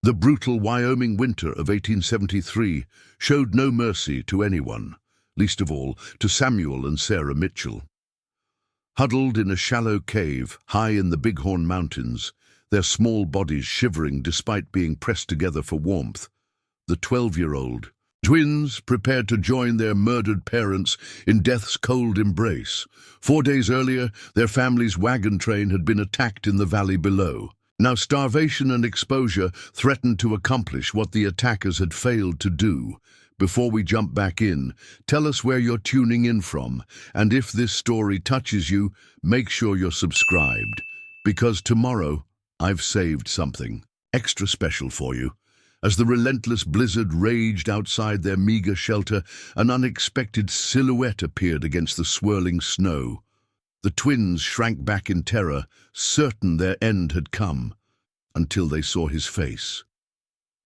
The brutal Wyoming winter of 1873 showed no mercy to anyone, least of all to Samuel and Sarah Mitchell. Huddled in a shallow cave high in the Bighorn Mountains, their small bodies shivering despite being pressed together for warmth, the 12-year-old twins prepared to join their murdered parents in death's cold embrace. 4 days earlier, their family's wagon train had been attacked in the valley below. Now starvation and exposure threatened to accomplish what the attackers had failed to do. Before we jump back in, tell us where you're tuning in from, and if this story touches you, make sure you're subscribed, because tomorrow I've saved something extra special for you. As the relentless blizzard raged outside their meager shelter, an unexpected silhouette appeared against the swirling snow. The twins shrank back in terror, certain their end had come, until they saw his face.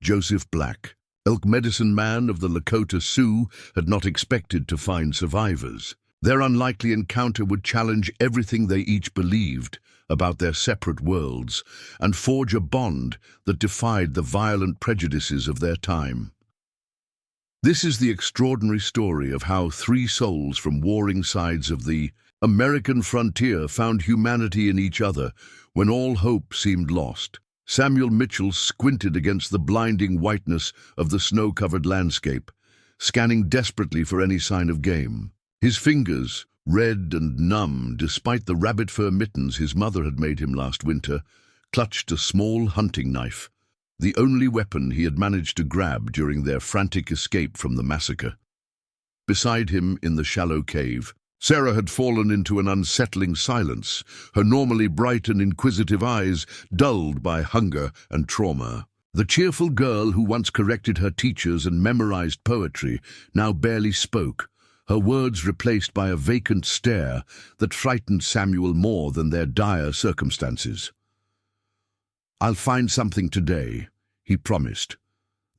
Joseph Black, elk medicine man of the Lakota Sioux, had not expected to find survivors. Their unlikely encounter would challenge everything they each believed about their separate worlds and forge a bond that defied the violent prejudices of their time. This is the extraordinary story of how 3 souls from warring sides of the American frontier found humanity in each other when all hope seemed lost. Samuel Mitchell squinted against the blinding whiteness of the snow-covered landscape, scanning desperately for any sign of game. His fingers, red and numb despite the rabbit fur mittens his mother had made him last winter, clutched a small hunting knife, the only weapon he had managed to grab during their frantic escape from the massacre. Beside him in the shallow cave, Sarah had fallen into an unsettling silence, her normally bright and inquisitive eyes dulled by hunger and trauma. The cheerful girl who once corrected her teachers and memorized poetry now barely spoke, her words replaced by a vacant stare that frightened Samuel more than their dire circumstances. "I'll find something today," he promised,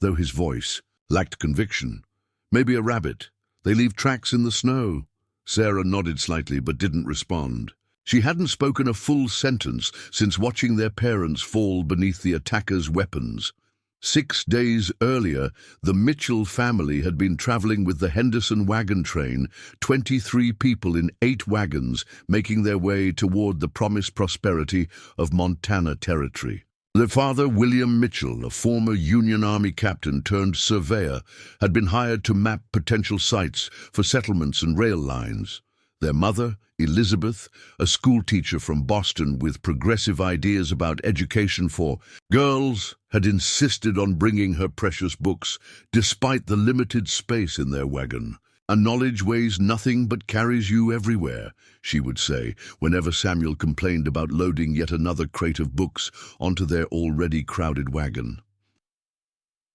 though his voice lacked conviction. "Maybe a rabbit. They leave tracks in the snow." Sarah nodded slightly but didn't respond. She hadn't spoken a full sentence since watching their parents fall beneath the attackers' weapons. 6 days earlier, the Mitchell family had been traveling with the Henderson wagon train, 23 people in 8 wagons, making their way toward the promised prosperity of Montana Territory. Their father, William Mitchell, a former Union Army captain turned surveyor, had been hired to map potential sites for settlements and rail lines. Their mother, Elizabeth, a schoolteacher from Boston with progressive ideas about education for girls, had insisted on bringing her precious books, despite the limited space in their wagon. "A knowledge weighs nothing but carries you everywhere," she would say, whenever Samuel complained about loading yet another crate of books onto their already crowded wagon.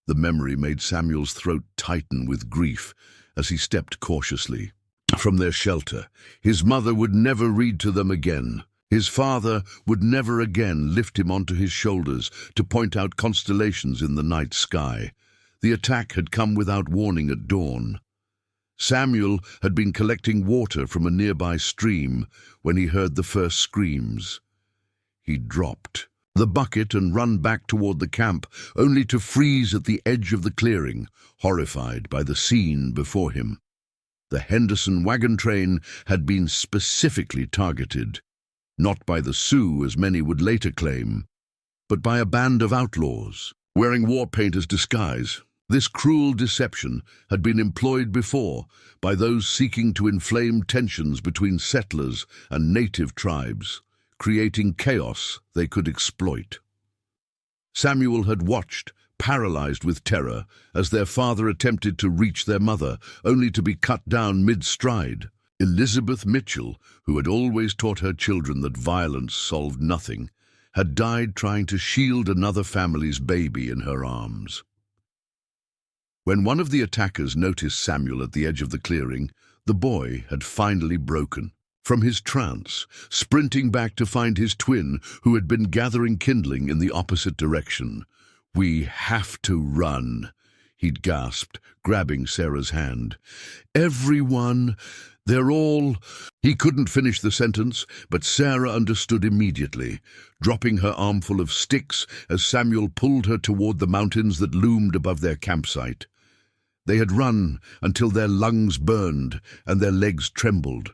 The memory made Samuel's throat tighten with grief as he stepped cautiously from their shelter. His mother would never read to them again. His father would never again lift him onto his shoulders to point out constellations in the night sky. The attack had come without warning at dawn. Samuel had been collecting water from a nearby stream when he heard the first screams. He dropped the bucket and run back toward the camp, only to freeze at the edge of the clearing, horrified by the scene before him. The Henderson wagon train had been specifically targeted, not by the Sioux as many would later claim, but by a band of outlaws, wearing war paint as disguise. This cruel deception had been employed before by those seeking to inflame tensions between settlers and native tribes, creating chaos they could exploit. Samuel had watched, paralyzed with terror, as their father attempted to reach their mother, only to be cut down mid-stride. Elizabeth Mitchell, who had always taught her children that violence solved nothing, had died trying to shield another family's baby in her arms. When one of the attackers noticed Samuel at the edge of the clearing, the boy had finally broken from his trance, sprinting back to find his twin, who had been gathering kindling in the opposite direction. "We have to run," he'd gasped, grabbing Sarah's hand. "Everyone, they're all—" He couldn't finish the sentence, but Sarah understood immediately, dropping her armful of sticks as Samuel pulled her toward the mountains that loomed above their campsite. They had run until their lungs burned and their legs trembled,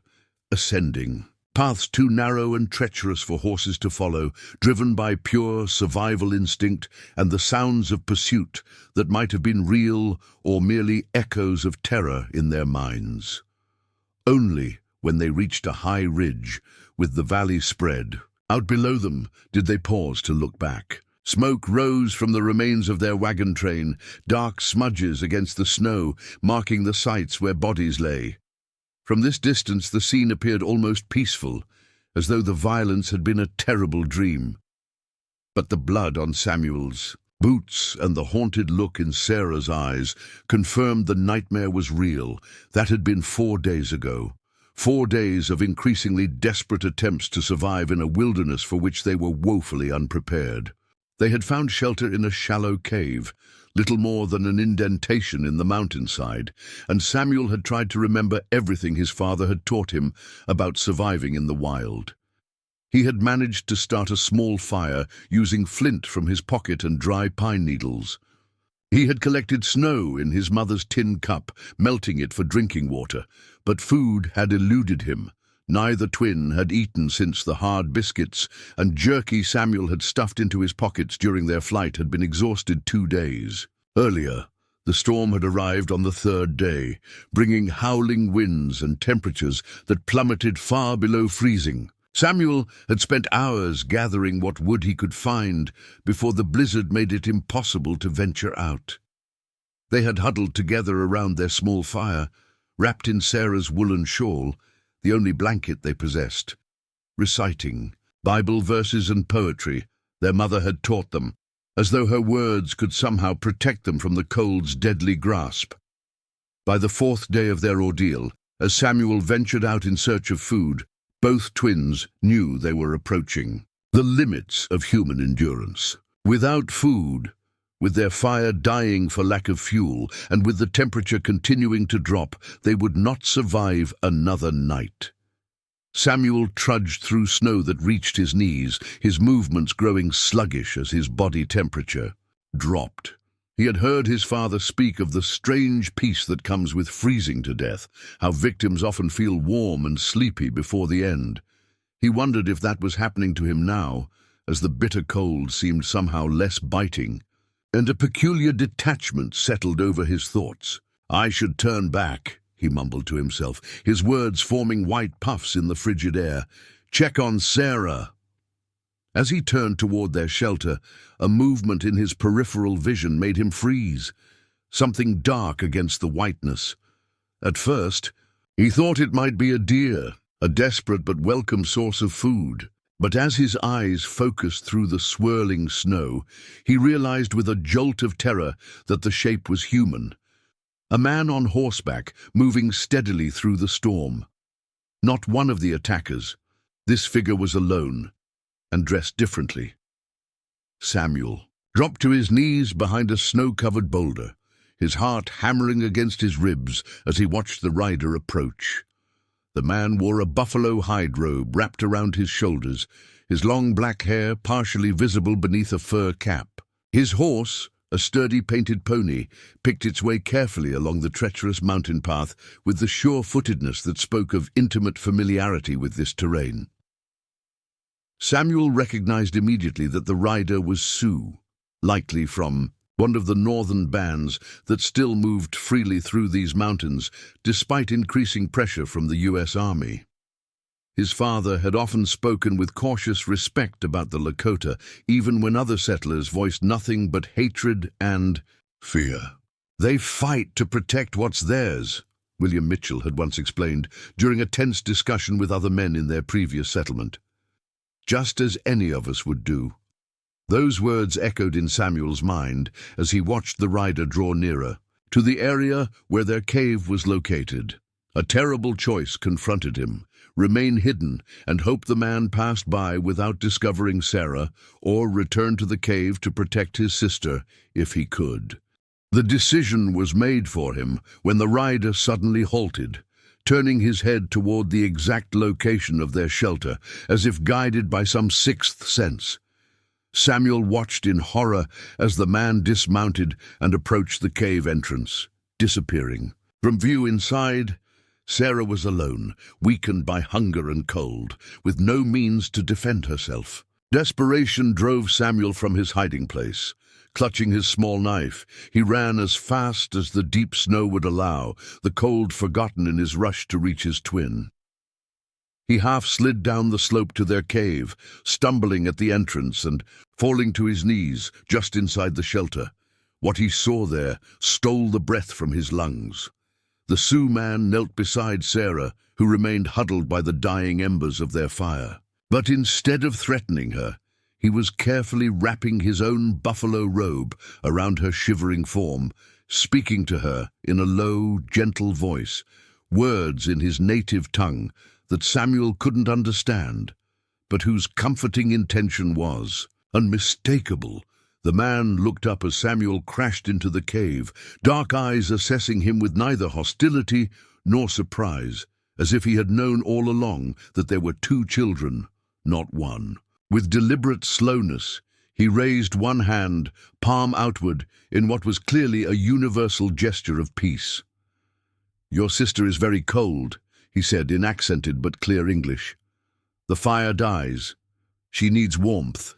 ascending. Paths too narrow and treacherous for horses to follow, driven by pure survival instinct and the sounds of pursuit that might have been real or merely echoes of terror in their minds. Only when they reached a high ridge, with the valley spread out below them, did they pause to look back. Smoke rose from the remains of their wagon train, dark smudges against the snow, marking the sites where bodies lay. From this distance the scene appeared almost peaceful, as though the violence had been a terrible dream. But the blood on Samuel's boots and the haunted look in Sarah's eyes confirmed the nightmare was real. That had been 4 days ago. 4 days of increasingly desperate attempts to survive in a wilderness for which they were woefully unprepared. They had found shelter in a shallow cave, little more than an indentation in the mountainside, and Samuel had tried to remember everything his father had taught him about surviving in the wild. He had managed to start a small fire using flint from his pocket and dry pine needles. He had collected snow in his mother's tin cup, melting it for drinking water, but food had eluded him. Neither twin had eaten since the hard biscuits and jerky Samuel had stuffed into his pockets during their flight had been exhausted 2 days. Earlier, the storm had arrived on the 3rd day, bringing howling winds and temperatures that plummeted far below freezing. Samuel had spent hours gathering what wood he could find before the blizzard made it impossible to venture out. They had huddled together around their small fire, wrapped in Sarah's woolen shawl, the only blanket they possessed, reciting Bible verses and poetry their mother had taught them, as though her words could somehow protect them from the cold's deadly grasp. By the 4th day of their ordeal, as Samuel ventured out in search of food, both twins knew they were approaching the limits of human endurance. Without food, with their fire dying for lack of fuel, and with the temperature continuing to drop, they would not survive another night. Samuel trudged through snow that reached his knees, his movements growing sluggish as his body temperature dropped. He had heard his father speak of the strange peace that comes with freezing to death, how victims often feel warm and sleepy before the end. He wondered if that was happening to him now, as the bitter cold seemed somehow less biting, and a peculiar detachment settled over his thoughts. "I should turn back," he mumbled to himself, his words forming white puffs in the frigid air. "Check on Sarah." As he turned toward their shelter, a movement in his peripheral vision made him freeze, something dark against the whiteness. At first, he thought it might be a deer, a desperate but welcome source of food. But as his eyes focused through the swirling snow, he realized with a jolt of terror that the shape was human. A man on horseback, moving steadily through the storm. Not one of the attackers. This figure was alone, and dressed differently. Samuel dropped to his knees behind a snow-covered boulder, his heart hammering against his ribs as he watched the rider approach. The man wore a buffalo hide robe wrapped around his shoulders, his long black hair partially visible beneath a fur cap. His horse, a sturdy painted pony, picked its way carefully along the treacherous mountain path with the sure-footedness that spoke of intimate familiarity with this terrain. Samuel recognized immediately that the rider was Sioux, likely from one of the northern bands that still moved freely through these mountains despite increasing pressure from the U.S. Army. His father had often spoken with cautious respect about the Lakota, even when other settlers voiced nothing but hatred and fear. "They fight to protect what's theirs," William Mitchell had once explained during a tense discussion with other men in their previous settlement. "Just as any of us would do." Those words echoed in Samuel's mind as he watched the rider draw nearer, to the area where their cave was located. A terrible choice confronted him: remain hidden and hope the man passed by without discovering Sarah, or return to the cave to protect his sister if he could. The decision was made for him when the rider suddenly halted, turning his head toward the exact location of their shelter, as if guided by some sixth sense. Samuel watched in horror as the man dismounted and approached the cave entrance, disappearing. From view inside, Sarah was alone, weakened by hunger and cold, with no means to defend herself. Desperation drove Samuel from his hiding place. Clutching his small knife, he ran as fast as the deep snow would allow, the cold forgotten in his rush to reach his twin. He half slid down the slope to their cave, stumbling at the entrance and falling to his knees just inside the shelter. What he saw there stole the breath from his lungs. The Sioux man knelt beside Sarah, who remained huddled by the dying embers of their fire. But instead of threatening her, he was carefully wrapping his own buffalo robe around her shivering form, speaking to her in a low, gentle voice, words in his native tongue that Samuel couldn't understand, but whose comforting intention was unmistakable. The man looked up as Samuel crashed into the cave, dark eyes assessing him with neither hostility nor surprise, as if he had known all along that there were two children, not one. With deliberate slowness, he raised one hand, palm outward, in what was clearly a universal gesture of peace. "Your sister is very cold," he said in accented but clear English. "The fire dies. She needs warmth."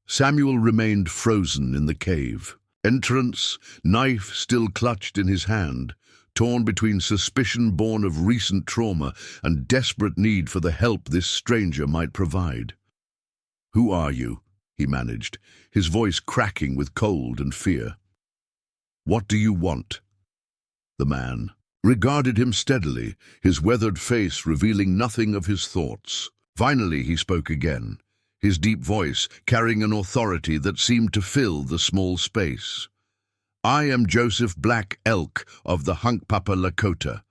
Samuel remained frozen in the cave. Entrance, knife still clutched in his hand, torn between suspicion born of recent trauma and desperate need for the help this stranger might provide. "Who are you?" he managed, his voice cracking with cold and fear. "What do you want?" The man regarded him steadily, his weathered face revealing nothing of his thoughts. Finally he spoke again, his deep voice carrying an authority that seemed to fill the small space. "I am Joseph Black Elk of the Hunkpapa Lakota.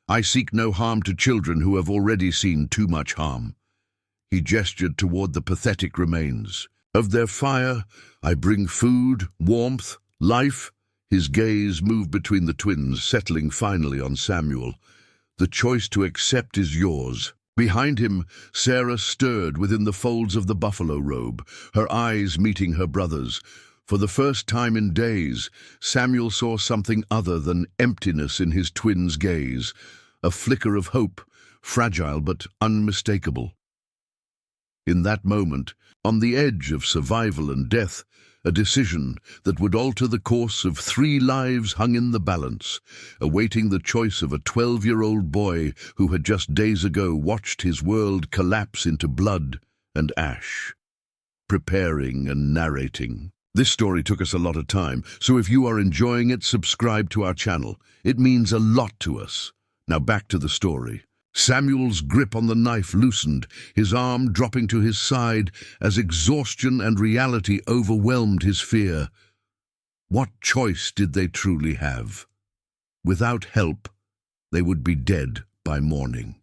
I seek no harm to children who have already seen too much harm." He gestured toward the pathetic remains. "Of their fire, I bring food, warmth, life." His gaze moved between the twins, settling finally on Samuel. "The choice to accept is yours." Behind him, Sarah stirred within the folds of the buffalo robe, her eyes meeting her brother's. For the first time in days, Samuel saw something other than emptiness in his twin's gaze, a flicker of hope, fragile but unmistakable. In that moment, on the edge of survival and death, a decision that would alter the course of 3 lives hung in the balance, awaiting the choice of a 12-year-old boy who had just days ago watched his world collapse into blood and ash. Preparing and narrating. This story took us a lot of time, so if you are enjoying it, subscribe to our channel. It means a lot to us. Now back to the story. Samuel's grip on the knife loosened, his arm dropping to his side as exhaustion and reality overwhelmed his fear. What choice did they truly have? Without help, they would be dead by morning.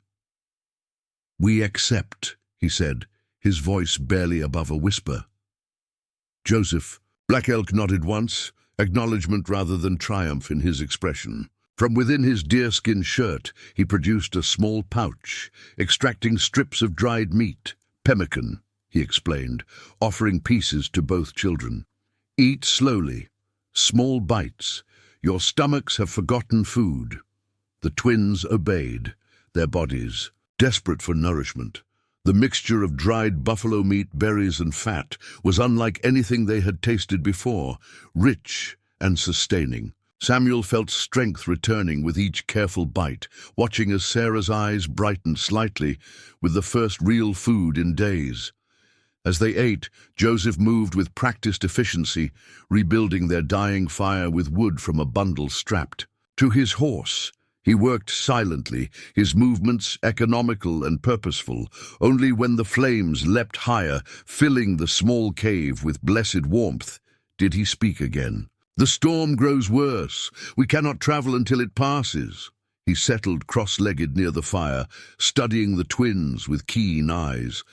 "We accept," he said, his voice barely above a whisper. Joseph, Black Elk nodded once, acknowledgement rather than triumph in his expression. From within his deerskin shirt, he produced a small pouch, extracting strips of dried meat. "Pemmican," he explained, offering pieces to both children. "Eat slowly, small bites. Your stomachs have forgotten food." The twins obeyed, their bodies desperate for nourishment. The mixture of dried buffalo meat, berries, and fat was unlike anything they had tasted before, rich and sustaining. Samuel felt strength returning with each careful bite, watching as Sarah's eyes brightened slightly with the first real food in days. As they ate, Joseph moved with practiced efficiency, rebuilding their dying fire with wood from a bundle strapped to his horse. He worked silently, his movements economical and purposeful. Only when the flames leapt higher, filling the small cave with blessed warmth, did he speak again. "The storm grows worse. We cannot travel until it passes." He settled cross-legged near the fire, studying the twins with keen eyes.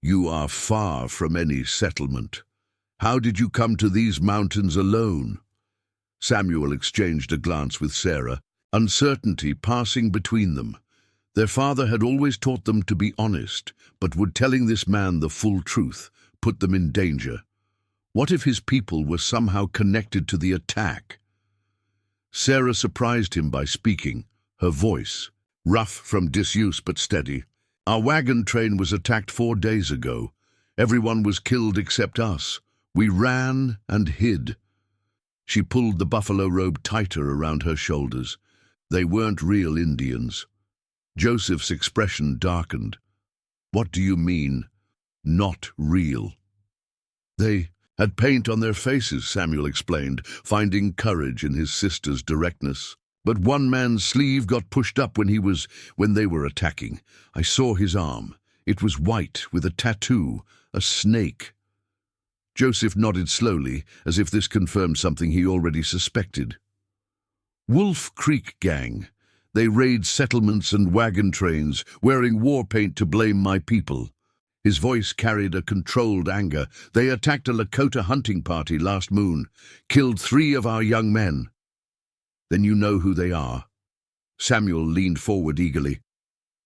"You are far from any settlement. How did you come to these mountains alone?" Samuel exchanged a glance with Sarah, uncertainty passing between them. Their father had always taught them to be honest, but would telling this man the full truth put them in danger? What if his people were somehow connected to the attack? Sarah surprised him by speaking, her voice rough from disuse but steady. Our wagon train was attacked 4 days ago. Everyone was killed except us. We ran and hid. She pulled the buffalo robe tighter around her shoulders. They weren't real Indians. Joseph's expression darkened. What do you mean, not real? They had paint on their faces, Samuel explained, finding courage in his sister's directness. But one man's sleeve got pushed up when they were attacking. I saw his arm. It was white with a tattoo, a snake. Joseph nodded slowly, as if this confirmed something he already suspected. Wolf Creek Gang. They raid settlements and wagon trains, wearing war paint to blame my people. His voice carried a controlled anger. They attacked a Lakota hunting party last moon, killed 3 of our young men. Then you know who they are. Samuel leaned forward eagerly.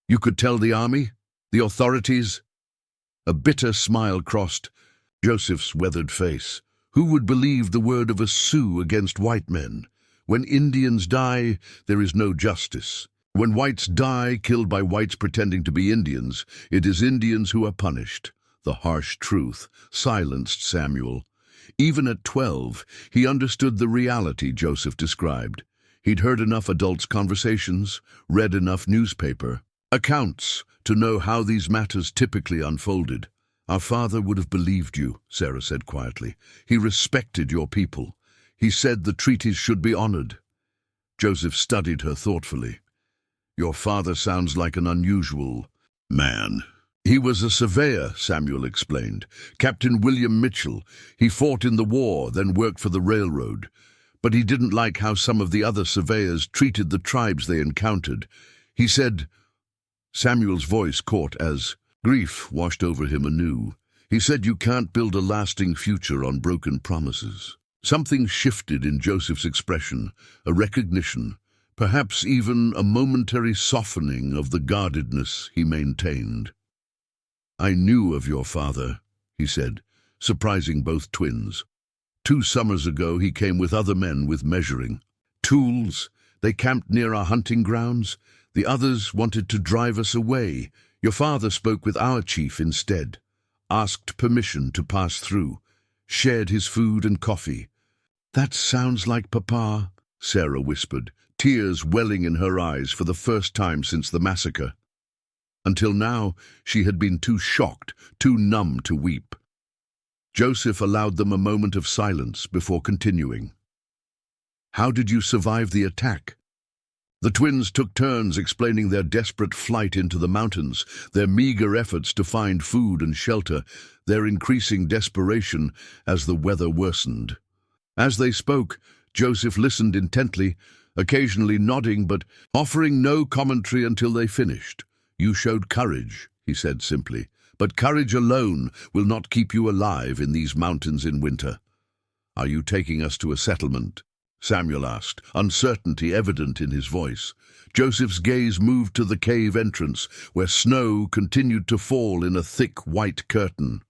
You could tell the army? The authorities? A bitter smile crossed Joseph's weathered face. Who would believe the word of a Sioux against white men? When Indians die, there is no justice. When whites die, killed by whites pretending to be Indians, it is Indians who are punished. The harsh truth silenced Samuel. Even at 12, he understood the reality Joseph described. He'd heard enough adults' conversations, read enough newspaper accounts to know how these matters typically unfolded. Our father would have believed you, Sarah said quietly. He respected your people. He said the treaties should be honored. Joseph studied her thoughtfully. Your father sounds like an unusual man. He was a surveyor, Samuel explained. Captain William Mitchell. He fought in the war, then worked for the railroad. But he didn't like how some of the other surveyors treated the tribes they encountered. He said, Samuel's voice caught as grief washed over him anew. He said you can't build a lasting future on broken promises. Something shifted in Joseph's expression, a recognition, perhaps even a momentary softening of the guardedness he maintained. I knew of your father, he said, surprising both twins. 2 summers ago he came with other men with measuring tools. They camped near our hunting grounds. The others wanted to drive us away. Your father spoke with our chief instead, asked permission to pass through, shared his food and coffee. That sounds like Papa, Sarah whispered, tears welling in her eyes for the first time since the massacre. Until now, she had been too shocked, too numb to weep. Joseph allowed them a moment of silence before continuing. How did you survive the attack? The twins took turns explaining their desperate flight into the mountains, their meager efforts to find food and shelter, their increasing desperation as the weather worsened. As they spoke, Joseph listened intently, occasionally nodding but offering no commentary until they finished. You showed courage, he said simply, but courage alone will not keep you alive in these mountains in winter. Are you taking us to a settlement? Samuel asked, uncertainty evident in his voice. Joseph's gaze moved to the cave entrance, where snow continued to fall in a thick white curtain.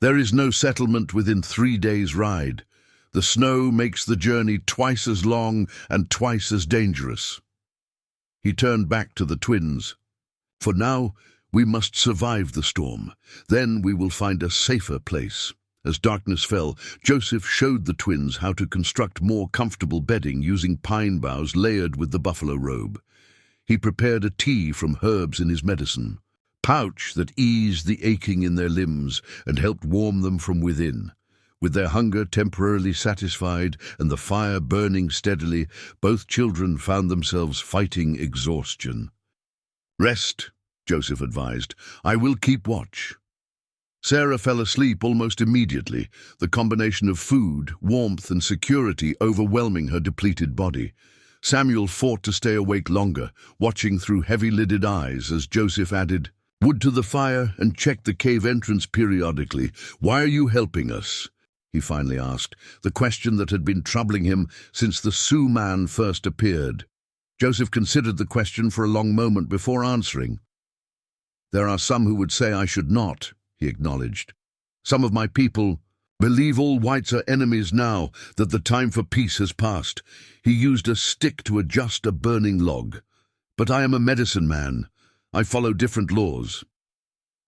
There is no settlement within 3 days' ride. The snow makes the journey twice as long and twice as dangerous. He turned back to the twins. For now, we must survive the storm. Then we will find a safer place. As darkness fell, Joseph showed the twins how to construct more comfortable bedding using pine boughs layered with the buffalo robe. He prepared a tea from herbs in his medicine pouch that eased the aching in their limbs and helped warm them from within. With their hunger temporarily satisfied and the fire burning steadily, both children found themselves fighting exhaustion. Rest, Joseph advised. I will keep watch. Sarah fell asleep almost immediately, the combination of food, warmth, and security overwhelming her depleted body. Samuel fought to stay awake longer, watching through heavy-lidded eyes as Joseph added, wood to the fire and check the cave entrance periodically. Why are you helping us? he finally asked, the question that had been troubling him since the Sioux man first appeared. Joseph considered the question for a long moment before answering. "There are some who would say I should not," he acknowledged. "Some of my people believe all whites are enemies now, that the time for peace has passed." He used a stick to adjust a burning log. "But I am a medicine man. I follow different laws."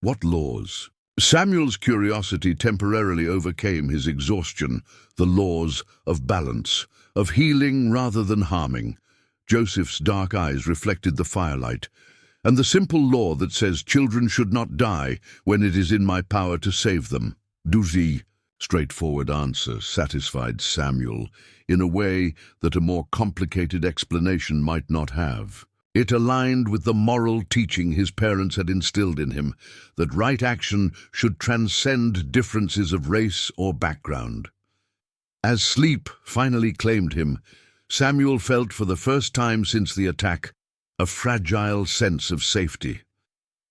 "What laws?" Samuel's curiosity temporarily overcame his exhaustion. "The laws of balance, of healing rather than harming." Joseph's dark eyes reflected the firelight. "And the simple law that says children should not die when it is in my power to save them." "Duzi." Straightforward answer satisfied Samuel in a way that a more complicated explanation might not have. It aligned with the moral teaching his parents had instilled in him, that right action should transcend differences of race or background. As sleep finally claimed him, Samuel felt for the first time since the attack a fragile sense of safety.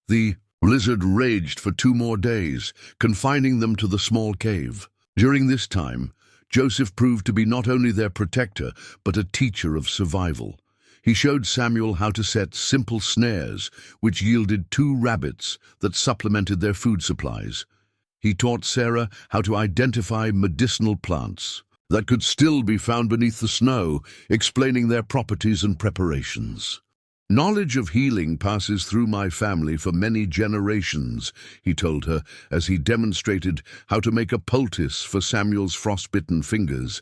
The blizzard raged for 2 more days, confining them to the small cave. During this time, Joseph proved to be not only their protector, but a teacher of survival. He showed Samuel how to set simple snares, which yielded 2 rabbits that supplemented their food supplies. He taught Sarah how to identify medicinal plants that could still be found beneath the snow, explaining their properties and preparations. "Knowledge of healing passes through my family for many generations," he told her as he demonstrated how to make a poultice for Samuel's frostbitten fingers.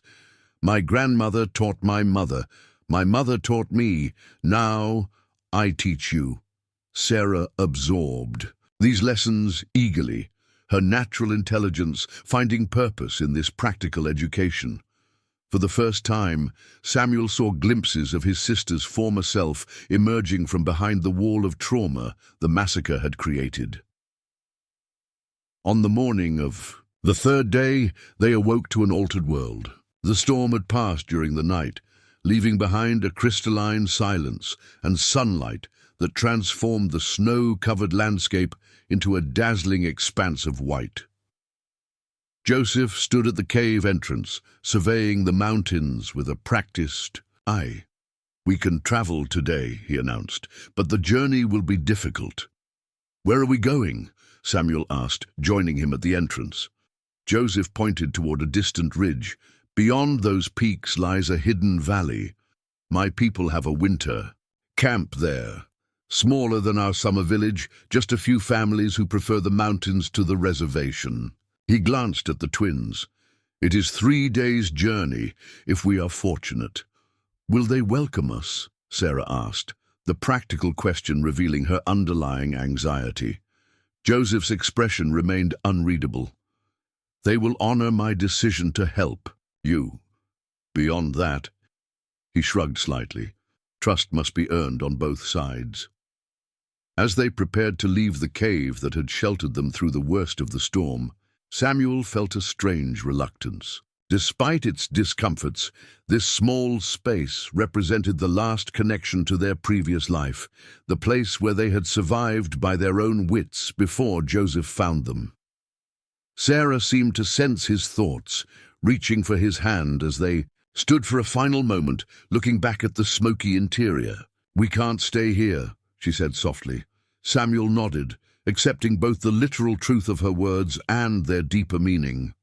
"My grandmother taught my mother. My mother taught me. Now I teach you." Sarah absorbed these lessons eagerly, her natural intelligence finding purpose in this practical education. For the first time, Samuel saw glimpses of his sister's former self emerging from behind the wall of trauma the massacre had created. On the morning of the 3rd day, they awoke to an altered world. The storm had passed during the night, leaving behind a crystalline silence and sunlight that transformed the snow-covered landscape into a dazzling expanse of white. Joseph stood at the cave entrance, surveying the mountains with a practiced eye. "We can travel today," he announced, "but the journey will be difficult." "Where are we going?" Samuel asked, joining him at the entrance. Joseph pointed toward a distant ridge. "Beyond those peaks lies a hidden valley. My people have a winter camp there. Smaller than our summer village, just a few families who prefer the mountains to the reservation." He glanced at the twins. "It is 3 days' journey, if we are fortunate." "Will they welcome us?" Sarah asked, the practical question revealing her underlying anxiety. Joseph's expression remained unreadable. "They will honor my decision to help you. Beyond that," he shrugged slightly, "trust must be earned on both sides." As they prepared to leave the cave that had sheltered them through the worst of the storm, Samuel felt a strange reluctance. Despite its discomforts, this small space represented the last connection to their previous life, the place where they had survived by their own wits before Joseph found them. Sarah seemed to sense his thoughts, reaching for his hand as they stood for a final moment, looking back at the smoky interior. "We can't stay here," she said softly. Samuel nodded, accepting both the literal truth of her words and their deeper meaning.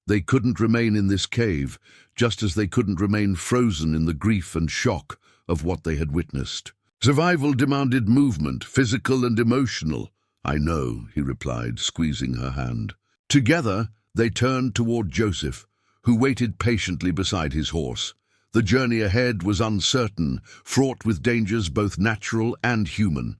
They couldn't remain in this cave, just as they couldn't remain frozen in the grief and shock of what they had witnessed. Survival demanded movement, physical and emotional. "I know," he replied, squeezing her hand. Together, they turned toward Joseph, who waited patiently beside his horse. The journey ahead was uncertain, fraught with dangers both natural and human.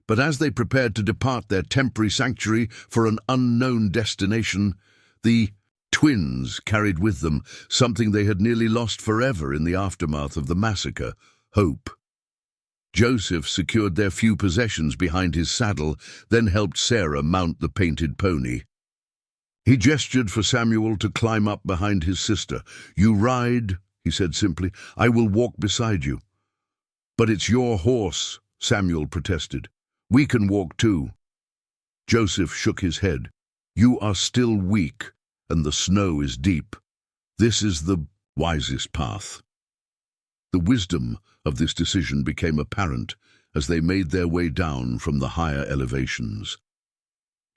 But as they prepared to depart their temporary sanctuary for an unknown destination, the twins carried with them something they had nearly lost forever in the aftermath of the massacre: hope. Joseph secured their few possessions behind his saddle, then helped Sarah mount the painted pony. He gestured for Samuel to climb up behind his sister. "You ride," he said simply. "I will walk beside you." "But it's your horse," Samuel protested. "We can walk too." Joseph shook his head. "You are still weak. and the snow is deep. This is the wisest path. The wisdom of this decision became apparent as they made their way down from the higher elevations.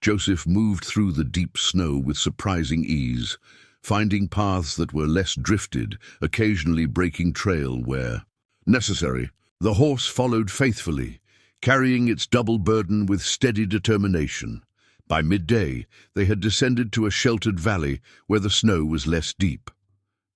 Joseph moved through the deep snow with surprising ease, finding paths that were less drifted, occasionally breaking trail where necessary. The horse followed faithfully, carrying its double burden with steady determination. By midday, they had descended to a sheltered valley where the snow was less deep.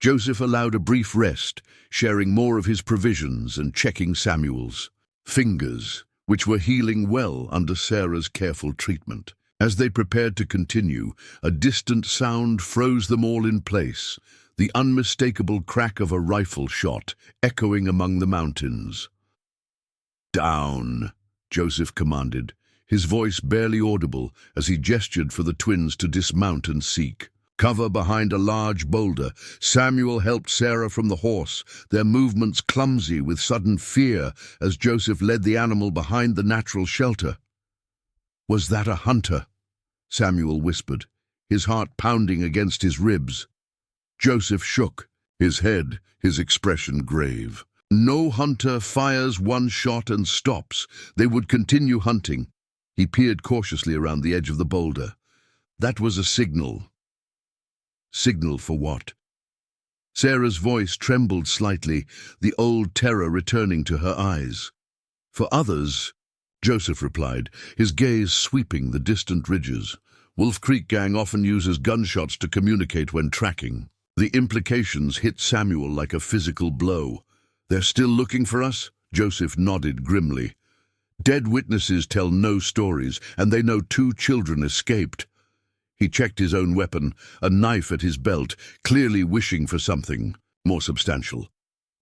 Joseph allowed a brief rest, sharing more of his provisions and checking Samuel's fingers, which were healing well under Sarah's careful treatment. As they prepared to continue, a distant sound froze them all in place, the unmistakable crack of a rifle shot echoing among the mountains. "Down," Joseph commanded, his voice barely audible as he gestured for the twins to dismount and seek cover behind a large boulder. Samuel helped Sarah from the horse, their movements clumsy with sudden fear as Joseph led the animal behind the natural shelter. "Was that a hunter?" Samuel whispered, his heart pounding against his ribs. Joseph shook, his head, his expression grave. "No hunter fires one shot and stops. They would continue hunting." He peered cautiously around the edge of the boulder. "That was a signal." "Signal for what?" Sarah's voice trembled slightly, the old terror returning to her eyes. "For others," Joseph replied, his gaze sweeping the distant ridges. "Wolf Creek gang often uses gunshots to communicate when tracking." The implications hit Samuel like a physical blow. "They're still looking for us?" Joseph nodded grimly. "Dead witnesses tell no stories, and they know 2 children escaped." He checked his own weapon, a knife at his belt, clearly wishing for something more substantial.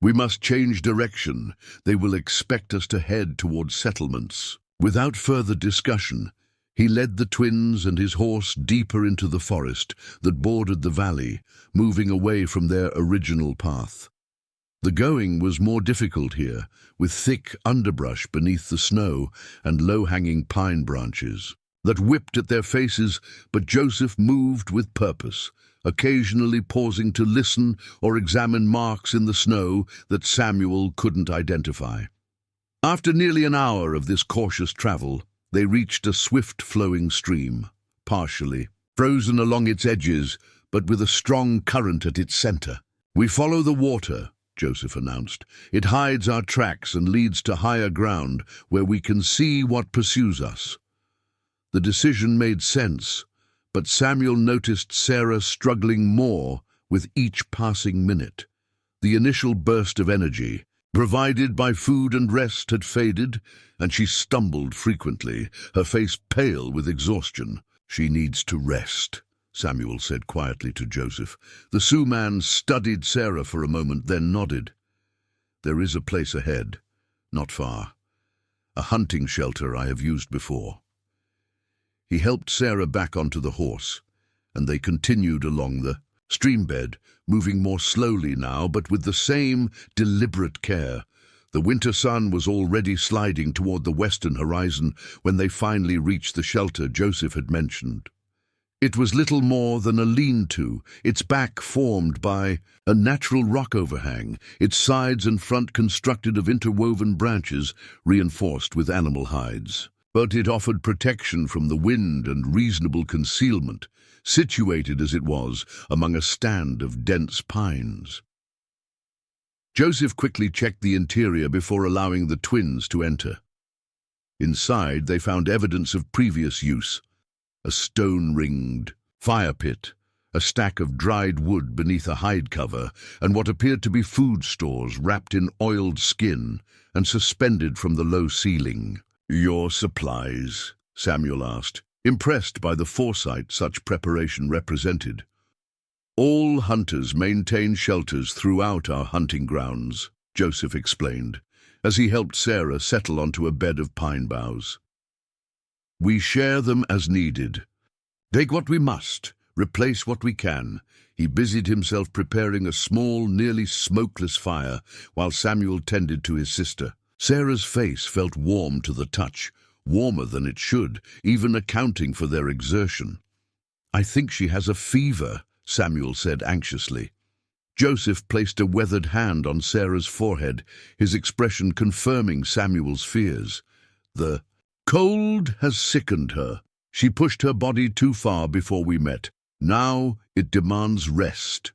"We must change direction. They will expect us to head towards settlements." Without further discussion, he led the twins and his horse deeper into the forest that bordered the valley, moving away from their original path. The going was more difficult here, with thick underbrush beneath the snow and low-hanging pine branches that whipped at their faces, but Joseph moved with purpose, occasionally pausing to listen or examine marks in the snow that Samuel couldn't identify. After nearly an hour of this cautious travel, they reached a swift-flowing stream, partially frozen along its edges, but with a strong current at its center. "We follow the water," Joseph announced. "It hides our tracks and leads to higher ground where we can see what pursues us." The decision made sense, but Samuel noticed Sarah struggling more with each passing minute. The initial burst of energy, provided by food and rest, had faded, and she stumbled frequently, her face pale with exhaustion. "She needs to rest," Samuel said quietly to Joseph. The Sioux man studied Sarah for a moment, then nodded. "There is a place ahead, not far. A hunting shelter I have used before." He helped Sarah back onto the horse, and they continued along the streambed, moving more slowly now, but with the same deliberate care. The winter sun was already sliding toward the western horizon when they finally reached the shelter Joseph had mentioned. It was little more than a lean-to, its back formed by a natural rock overhang, its sides and front constructed of interwoven branches reinforced with animal hides. But it offered protection from the wind and reasonable concealment, situated as it was among a stand of dense pines. Joseph quickly checked the interior before allowing the twins to enter. Inside, they found evidence of previous use: a stone-ringed fire pit, a stack of dried wood beneath a hide cover, and what appeared to be food stores wrapped in oiled skin and suspended from the low ceiling. "Your supplies?" Samuel asked, impressed by the foresight such preparation represented. "All hunters maintain shelters throughout our hunting grounds," Joseph explained, as he helped Sarah settle onto a bed of pine boughs. "We share them as needed. Take what we must, replace what we can." He busied himself preparing a small, nearly smokeless fire while Samuel tended to his sister. Sarah's face felt warm to the touch, warmer than it should, even accounting for their exertion. "I think she has a fever," Samuel said anxiously. Joseph placed a weathered hand on Sarah's forehead, his expression confirming Samuel's fears. "The cold has sickened her. She pushed her body too far before we met. Now it demands rest."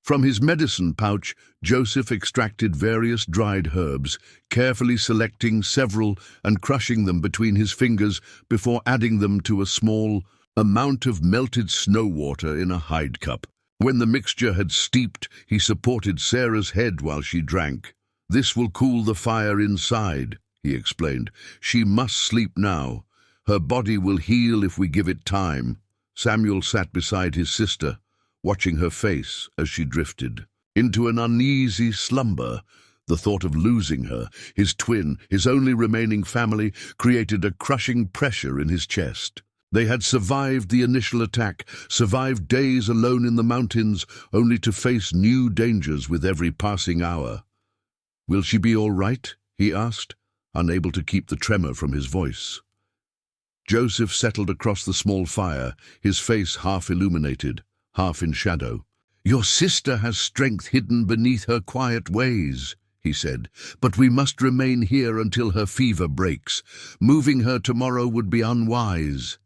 From his medicine pouch, Joseph extracted various dried herbs, carefully selecting several and crushing them between his fingers before adding them to a small amount of melted snow water in a hide cup. When the mixture had steeped, he supported Sarah's head while she drank. "This will cool the fire inside," he explained. "She must sleep now. Her body will heal if we give it time." Samuel sat beside his sister, watching her face as she drifted into an uneasy slumber. The thought of losing her, his twin, his only remaining family, created a crushing pressure in his chest. They had survived the initial attack, survived days alone in the mountains, only to face new dangers with every passing hour. "Will she be all right?" he asked, unable to keep the tremor from his voice. Joseph settled across the small fire, his face half illuminated, half in shadow. "Your sister has strength hidden beneath her quiet ways," he said, "but we must remain here until her fever breaks. Moving her tomorrow would be unwise."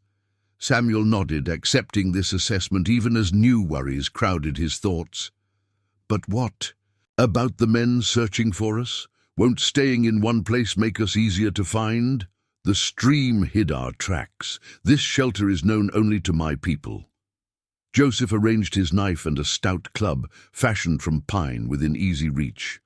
Samuel nodded, accepting this assessment even as new worries crowded his thoughts. "But what about the men searching for us? Won't staying in one place make us easier to find?" "The stream hid our tracks. This shelter is known only to my people." Joseph arranged his knife and a stout club, fashioned from pine, within easy reach.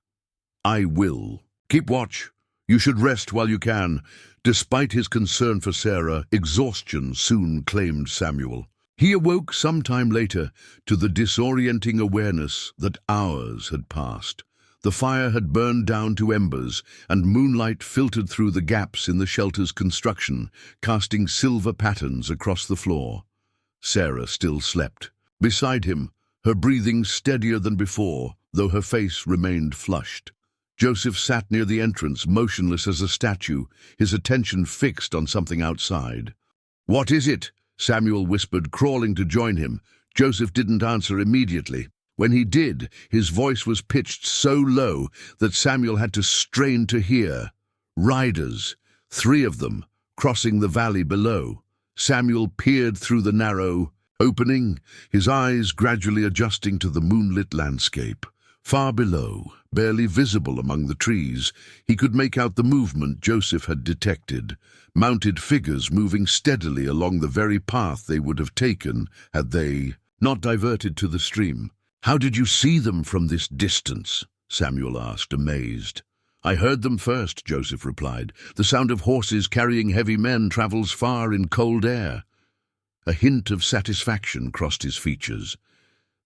"I will. Keep watch. You should rest while you can." Despite his concern for Sarah, exhaustion soon claimed Samuel. He awoke some time later to the disorienting awareness that hours had passed. The fire had burned down to embers, and moonlight filtered through the gaps in the shelter's construction, casting silver patterns across the floor. Sarah still slept. Beside him, her breathing steadier than before, though her face remained flushed. Joseph sat near the entrance, motionless as a statue, his attention fixed on something outside. "What is it?" Samuel whispered, crawling to join him. Joseph didn't answer immediately. When he did, his voice was pitched so low that Samuel had to strain to hear. Riders, 3 of them, crossing the valley below. Samuel peered through the narrow opening, his eyes gradually adjusting to the moonlit landscape. Far below, barely visible among the trees, he could make out the movement Joseph had detected, mounted figures moving steadily along the very path they would have taken had they not diverted to the stream. "How did you see them from this distance?" Samuel asked, amazed. "I heard them first," Joseph replied. "The sound of horses carrying heavy men travels far in cold air." A hint of satisfaction crossed his features.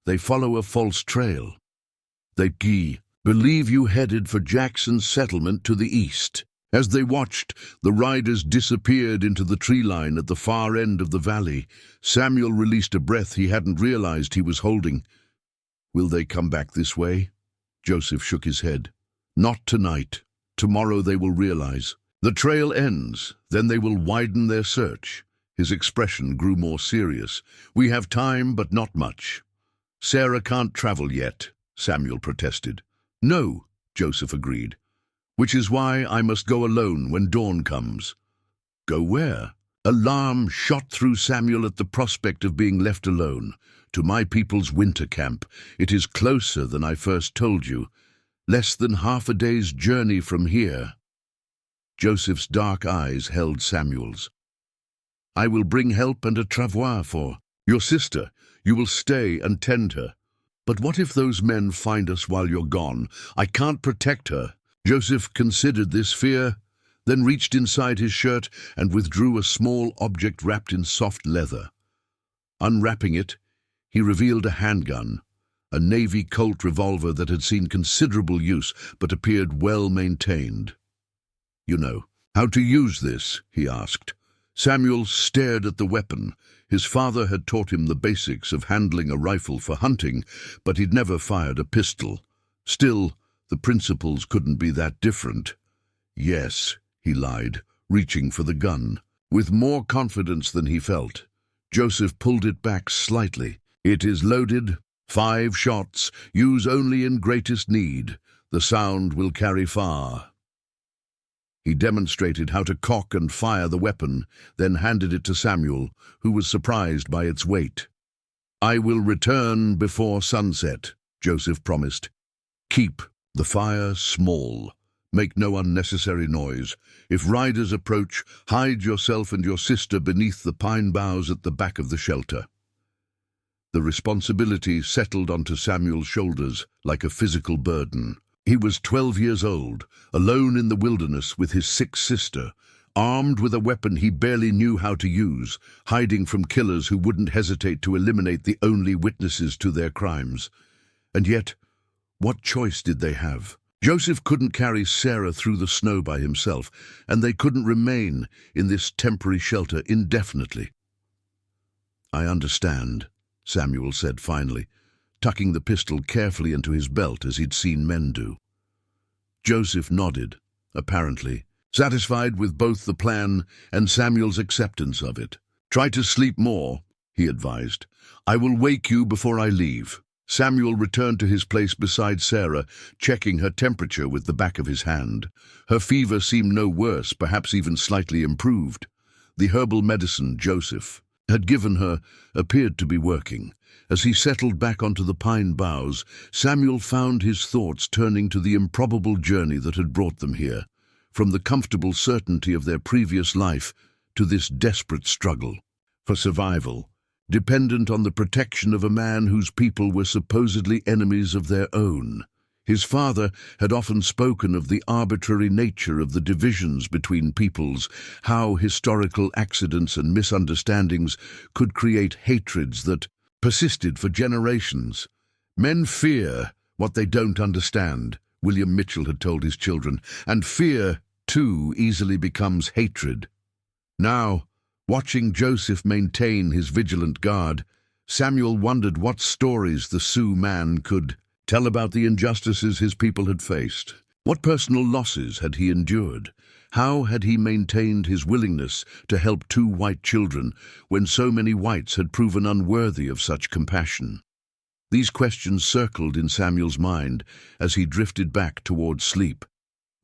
"They follow a false trail. They believe you headed for Jackson's settlement to the east." As they watched, the riders disappeared into the tree line at the far end of the valley. Samuel released a breath he hadn't realized he was holding. "Will they come back this way?" Joseph shook his head. "Not tonight. Tomorrow they will realize. The trail ends, then they will widen their search." His expression grew more serious. "We have time, but not much." "Sarah can't travel yet," Samuel protested. "No," Joseph agreed. "Which is why I must go alone when dawn comes." "Go where?" Alarm shot through Samuel at the prospect of being left alone. "To my people's winter camp. It is closer than I first told you. Less than half a day's journey from here." Joseph's dark eyes held Samuel's. "I will bring help and a travois for your sister. You will stay and tend her." "But what if those men find us while you're gone? I can't protect her." Joseph considered this fear, then reached inside his shirt and withdrew a small object wrapped in soft leather. Unwrapping it, he revealed a handgun, a Navy Colt revolver that had seen considerable use but appeared well maintained. "You know how to use this?" he asked. Samuel stared at the weapon. His father had taught him the basics of handling a rifle for hunting, but he'd never fired a pistol. Still, the principles couldn't be that different. "Yes," he lied, reaching for the gun, with more confidence than he felt. Joseph pulled it back slightly. "It is loaded. 5 shots. Use only in greatest need. The sound will carry far." He demonstrated how to cock and fire the weapon, then handed it to Samuel, who was surprised by its weight. "I will return before sunset," Joseph promised. "Keep the fire small. Make no unnecessary noise. If riders approach, hide yourself and your sister beneath the pine boughs at the back of the shelter." The responsibility settled onto Samuel's shoulders like a physical burden. He was 12 years old, alone in the wilderness with his sick sister, armed with a weapon he barely knew how to use, hiding from killers who wouldn't hesitate to eliminate the only witnesses to their crimes. And yet, what choice did they have? Joseph couldn't carry Sarah through the snow by himself, and they couldn't remain in this temporary shelter indefinitely. "I understand," Samuel said finally, tucking the pistol carefully into his belt as he'd seen men do. Joseph nodded, apparently satisfied with both the plan and Samuel's acceptance of it. "Try to sleep more," he advised. "I will wake you before I leave." Samuel returned to his place beside Sarah, checking her temperature with the back of his hand. Her fever seemed no worse, perhaps even slightly improved. The herbal medicine Joseph had given her appeared to be working. As he settled back onto the pine boughs, Samuel found his thoughts turning to the improbable journey that had brought them here, from the comfortable certainty of their previous life to this desperate struggle for survival, dependent on the protection of a man whose people were supposedly enemies of their own. His father had often spoken of the arbitrary nature of the divisions between peoples, how historical accidents and misunderstandings could create hatreds that persisted for generations. "Men fear what they don't understand," William Mitchell had told his children, and fear, too, easily becomes hatred. Now, watching Joseph maintain his vigilant guard, Samuel wondered what stories the Sioux man could tell about the injustices his people had faced. What personal losses had he endured? How had he maintained his willingness to help 2 white children when so many whites had proven unworthy of such compassion? These questions circled in Samuel's mind as he drifted back toward sleep.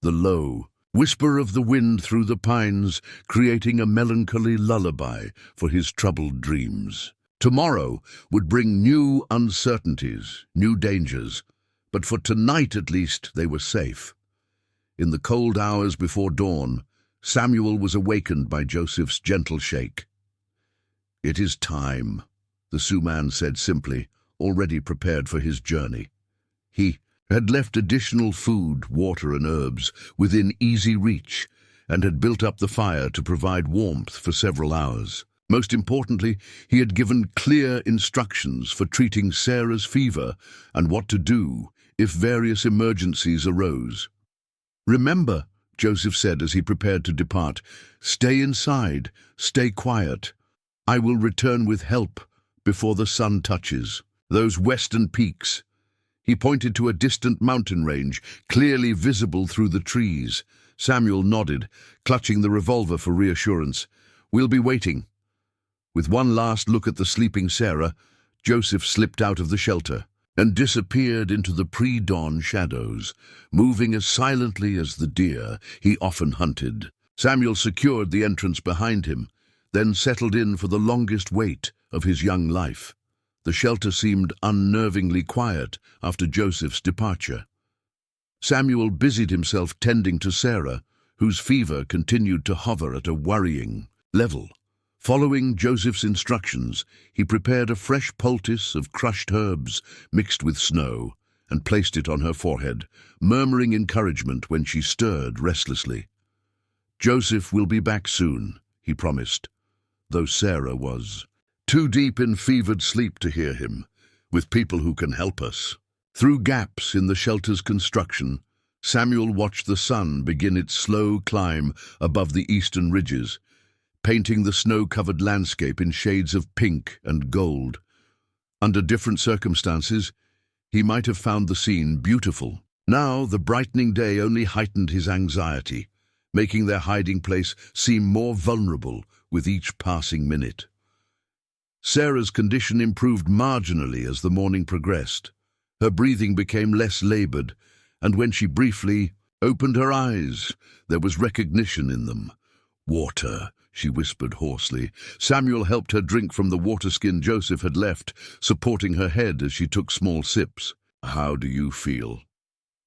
The low whisper of the wind through the pines creating a melancholy lullaby for his troubled dreams. Tomorrow would bring new uncertainties, new dangers, but for tonight at least they were safe. In the cold hours before dawn, Samuel was awakened by Joseph's gentle shake. "It is time," the Sioux man said simply, already prepared for his journey. He had left additional food, water and herbs within easy reach and had built up the fire to provide warmth for several hours. Most importantly, he had given clear instructions for treating Sarah's fever and what to do if various emergencies arose. "Remember," Joseph said as he prepared to depart, "stay inside, stay quiet. I will return with help before the sun touches those western peaks." He pointed to a distant mountain range, clearly visible through the trees. Samuel nodded, clutching the revolver for reassurance. "We'll be waiting." With one last look at the sleeping Sarah, Joseph slipped out of the shelter and disappeared into the pre-dawn shadows, moving as silently as the deer he often hunted. Samuel secured the entrance behind him, then settled in for the longest wait of his young life. The shelter seemed unnervingly quiet after Joseph's departure. Samuel busied himself tending to Sarah, whose fever continued to hover at a worrying level. Following Joseph's instructions, he prepared a fresh poultice of crushed herbs mixed with snow and placed it on her forehead, murmuring encouragement when she stirred restlessly. "Joseph will be back soon," he promised, though Sarah was too deep in fevered sleep to hear him. "With people who can help us." Through gaps in the shelter's construction, Samuel watched the sun begin its slow climb above the eastern ridges, painting the snow-covered landscape in shades of pink and gold. Under different circumstances, he might have found the scene beautiful. Now, the brightening day only heightened his anxiety, making their hiding place seem more vulnerable with each passing minute. Sarah's condition improved marginally as the morning progressed. Her breathing became less labored, and when she briefly opened her eyes, there was recognition in them. "Water," she whispered hoarsely. Samuel helped her drink from the water skin Joseph had left, supporting her head as she took small sips. "How do you feel?"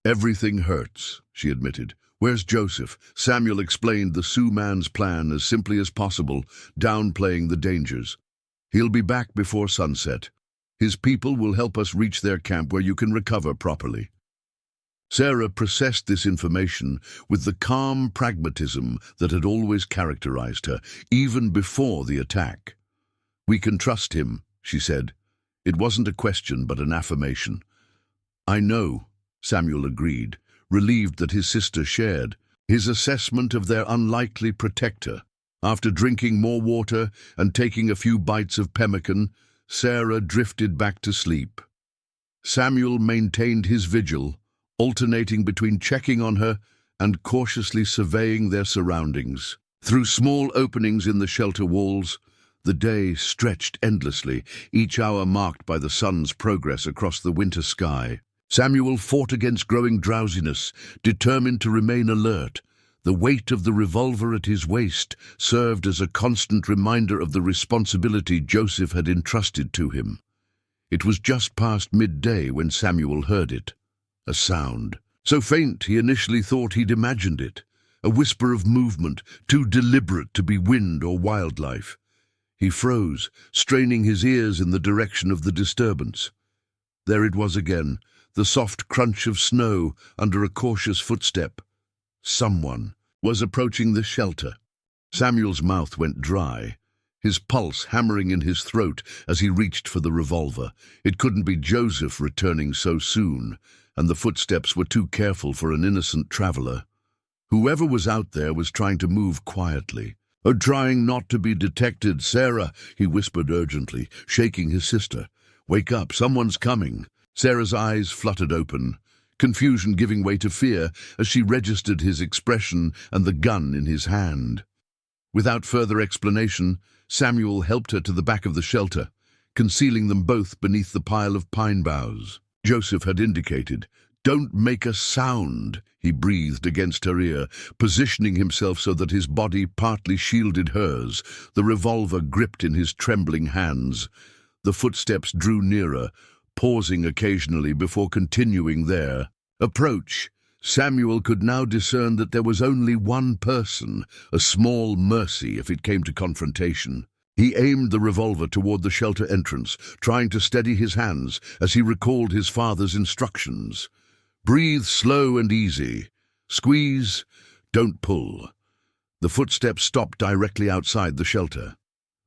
"Everything hurts," she admitted. "Where's Joseph?" Samuel explained the Sioux man's plan as simply as possible, downplaying the dangers. "He'll be back before sunset. His people will help us reach their camp where you can recover properly." Sarah processed this information with the calm pragmatism that had always characterized her, even before the attack. "We can trust him," she said. It wasn't a question, but an affirmation. "I know," Samuel agreed, relieved that his sister shared his assessment of their unlikely protector. After drinking more water and taking a few bites of pemmican, Sarah drifted back to sleep. Samuel maintained his vigil, alternating between checking on her and cautiously surveying their surroundings. Through small openings in the shelter walls, the day stretched endlessly, each hour marked by the sun's progress across the winter sky. Samuel fought against growing drowsiness, determined to remain alert. The weight of the revolver at his waist served as a constant reminder of the responsibility Joseph had entrusted to him. It was just past midday when Samuel heard it. A sound, so faint he initially thought he'd imagined it. A whisper of movement, too deliberate to be wind or wildlife. He froze, straining his ears in the direction of the disturbance. There it was again, the soft crunch of snow under a cautious footstep. Someone was approaching the shelter. Samuel's mouth went dry, his pulse hammering in his throat as he reached for the revolver. It couldn't be Joseph returning so soon, and the footsteps were too careful for an innocent traveler. Whoever was out there was trying to move quietly. Trying not to be detected. "Sarah," he whispered urgently, shaking his sister. "Wake up, someone's coming." Sarah's eyes fluttered open, confusion giving way to fear as she registered his expression and the gun in his hand. Without further explanation, Samuel helped her to the back of the shelter, concealing them both beneath the pile of pine boughs. Joseph had indicated, "Don't make a sound," he breathed against her ear, positioning himself so that his body partly shielded hers, the revolver gripped in his trembling hands. The footsteps drew nearer, pausing occasionally before continuing their approach. Samuel could now discern that there was only one person, a small mercy if it came to confrontation. He aimed the revolver toward the shelter entrance, trying to steady his hands as he recalled his father's instructions. "Breathe slow and easy. Squeeze, don't pull." The footsteps stopped directly outside the shelter.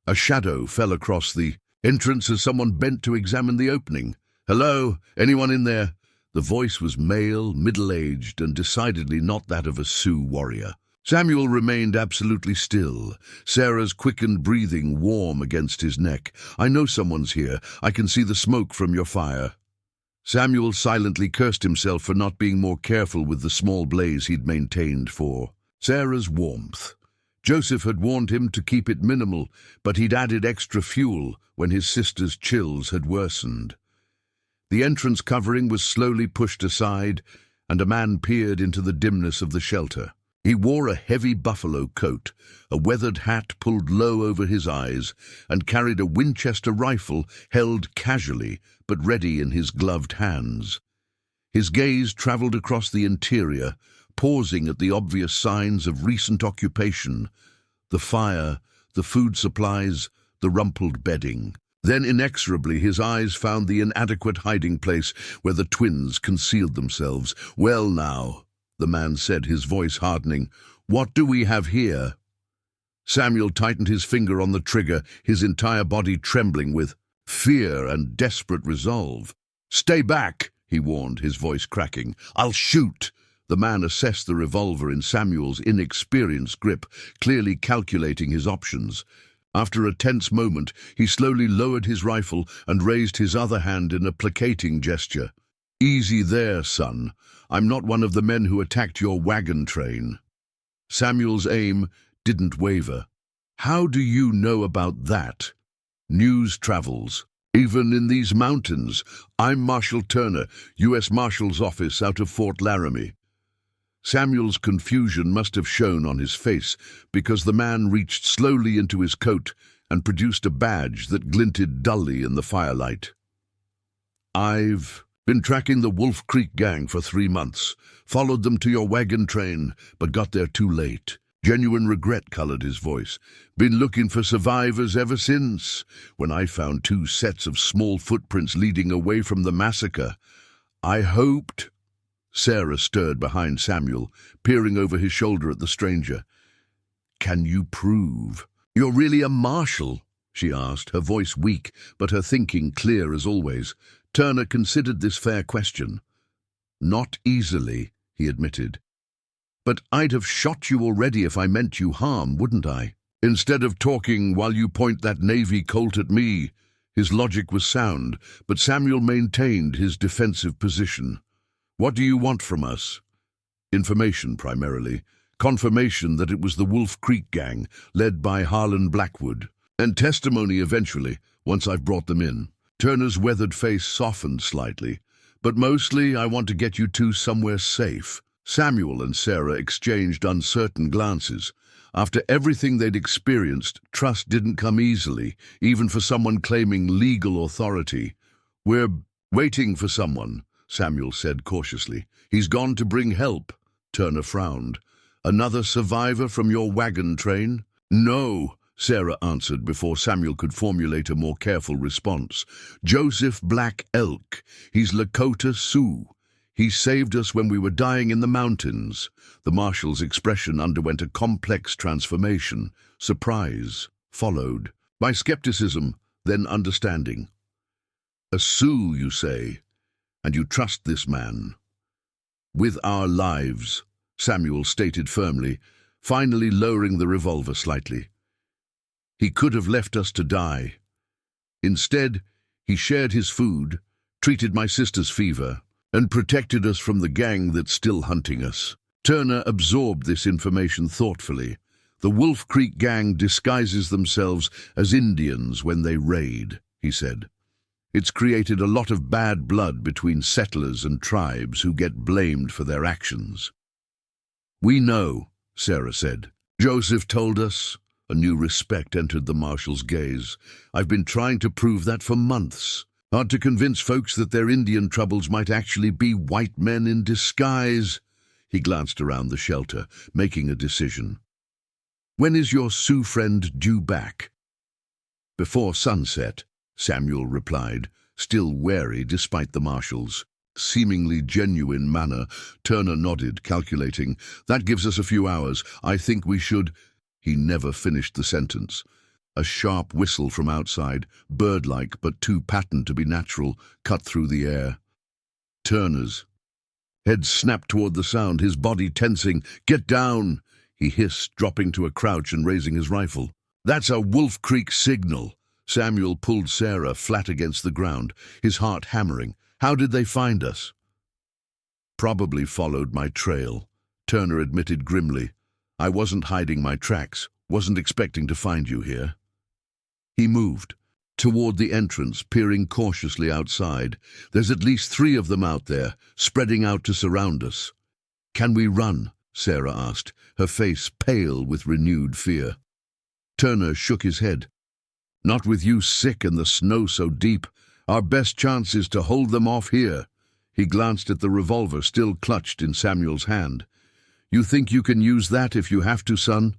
A shadow fell across the entrance as someone bent to examine the opening. "Hello? Anyone in there?" The voice was male, middle-aged, and decidedly not that of a Sioux warrior. Samuel remained absolutely still, Sarah's quickened breathing warm against his neck. "I know someone's here. I can see the smoke from your fire." Samuel silently cursed himself for not being more careful with the small blaze he'd maintained for Sarah's warmth. Joseph had warned him to keep it minimal, but he'd added extra fuel when his sister's chills had worsened. The entrance covering was slowly pushed aside, and a man peered into the dimness of the shelter. He wore a heavy buffalo coat, a weathered hat pulled low over his eyes, and carried a Winchester rifle held casually but ready in his gloved hands. His gaze traveled across the interior, pausing at the obvious signs of recent occupation: the fire, the food supplies, the rumpled bedding. Then inexorably his eyes found the inadequate hiding place where the twins concealed themselves. "Well now," the man said, his voice hardening, "what do we have here?" Samuel tightened his finger on the trigger, his entire body trembling with fear and desperate resolve. "Stay back," he warned, his voice cracking. "I'll shoot." The man assessed the revolver in Samuel's inexperienced grip, clearly calculating his options. After a tense moment, he slowly lowered his rifle and raised his other hand in a placating gesture. "Easy there, son. I'm not one of the men who attacked your wagon train." Samuel's aim didn't waver. "How do you know about that?" News travels. Even in these mountains. I'm Marshal Turner, U.S. Marshal's office out of Fort Laramie. Samuel's confusion must have shown on his face because the man reached slowly into his coat and produced a badge that glinted dully in the firelight. I've been tracking the Wolf Creek gang for 3 months. Followed them to your wagon train, but got there too late. Genuine regret colored his voice. Been looking for survivors ever since. When I found 2 sets of small footprints leading away from the massacre, I hoped... Sarah stirred behind Samuel, peering over his shoulder at the stranger. Can you prove you're really a marshal? She asked, her voice weak, but her thinking clear as always. Turner considered this fair question. Not easily, he admitted. But I'd have shot you already if I meant you harm, wouldn't I? Instead of talking while you point that Navy Colt at me. His logic was sound, but Samuel maintained his defensive position. What do you want from us? Information, primarily. Confirmation that it was the Wolf Creek gang, led by Harlan Blackwood. And testimony eventually, once I've brought them in. Turner's weathered face softened slightly. But mostly, I want to get you 2 somewhere safe. Samuel and Sarah exchanged uncertain glances. After everything they'd experienced, trust didn't come easily, even for someone claiming legal authority. We're waiting for someone, Samuel said cautiously. He's gone to bring help. Turner frowned. Another survivor from your wagon train? No, Sarah answered before Samuel could formulate a more careful response. Joseph Black Elk. He's Lakota Sioux. He saved us when we were dying in the mountains. The marshal's expression underwent a complex transformation. Surprise followed by skepticism, then understanding. A Sioux, you say, and you trust this man? With our lives, Samuel stated firmly, finally lowering the revolver slightly. He could have left us to die. Instead, he shared his food, treated my sister's fever, and protected us from the gang that's still hunting us. Turner absorbed this information thoughtfully. The Wolf Creek gang disguises themselves as Indians when they raid, he said. It's created a lot of bad blood between settlers and tribes who get blamed for their actions. We know, Sarah said. Joseph told us. A new respect entered the marshal's gaze. I've been trying to prove that for months. Hard to convince folks that their Indian troubles might actually be white men in disguise. He glanced around the shelter, making a decision. When is your Sioux friend due back? Before sunset, Samuel replied, still wary despite the marshal's seemingly genuine manner. Turner nodded, calculating. That gives us a few hours. I think we should... He never finished the sentence. A sharp whistle from outside, bird-like but too patterned to be natural, cut through the air. Turner's head snapped toward the sound, his body tensing. Get down, he hissed, dropping to a crouch and raising his rifle. That's a Wolf Creek signal. Samuel pulled Sarah flat against the ground, his heart hammering. How did they find us? Probably followed my trail, Turner admitted grimly. I wasn't hiding my tracks, wasn't expecting to find you here. He moved toward the entrance, peering cautiously outside. There's at least 3 of them out there, spreading out to surround us. Can we run? Sarah asked, her face pale with renewed fear. Turner shook his head. Not with you sick and the snow so deep. Our best chance is to hold them off here. He glanced at the revolver still clutched in Samuel's hand. You think you can use that if you have to, son?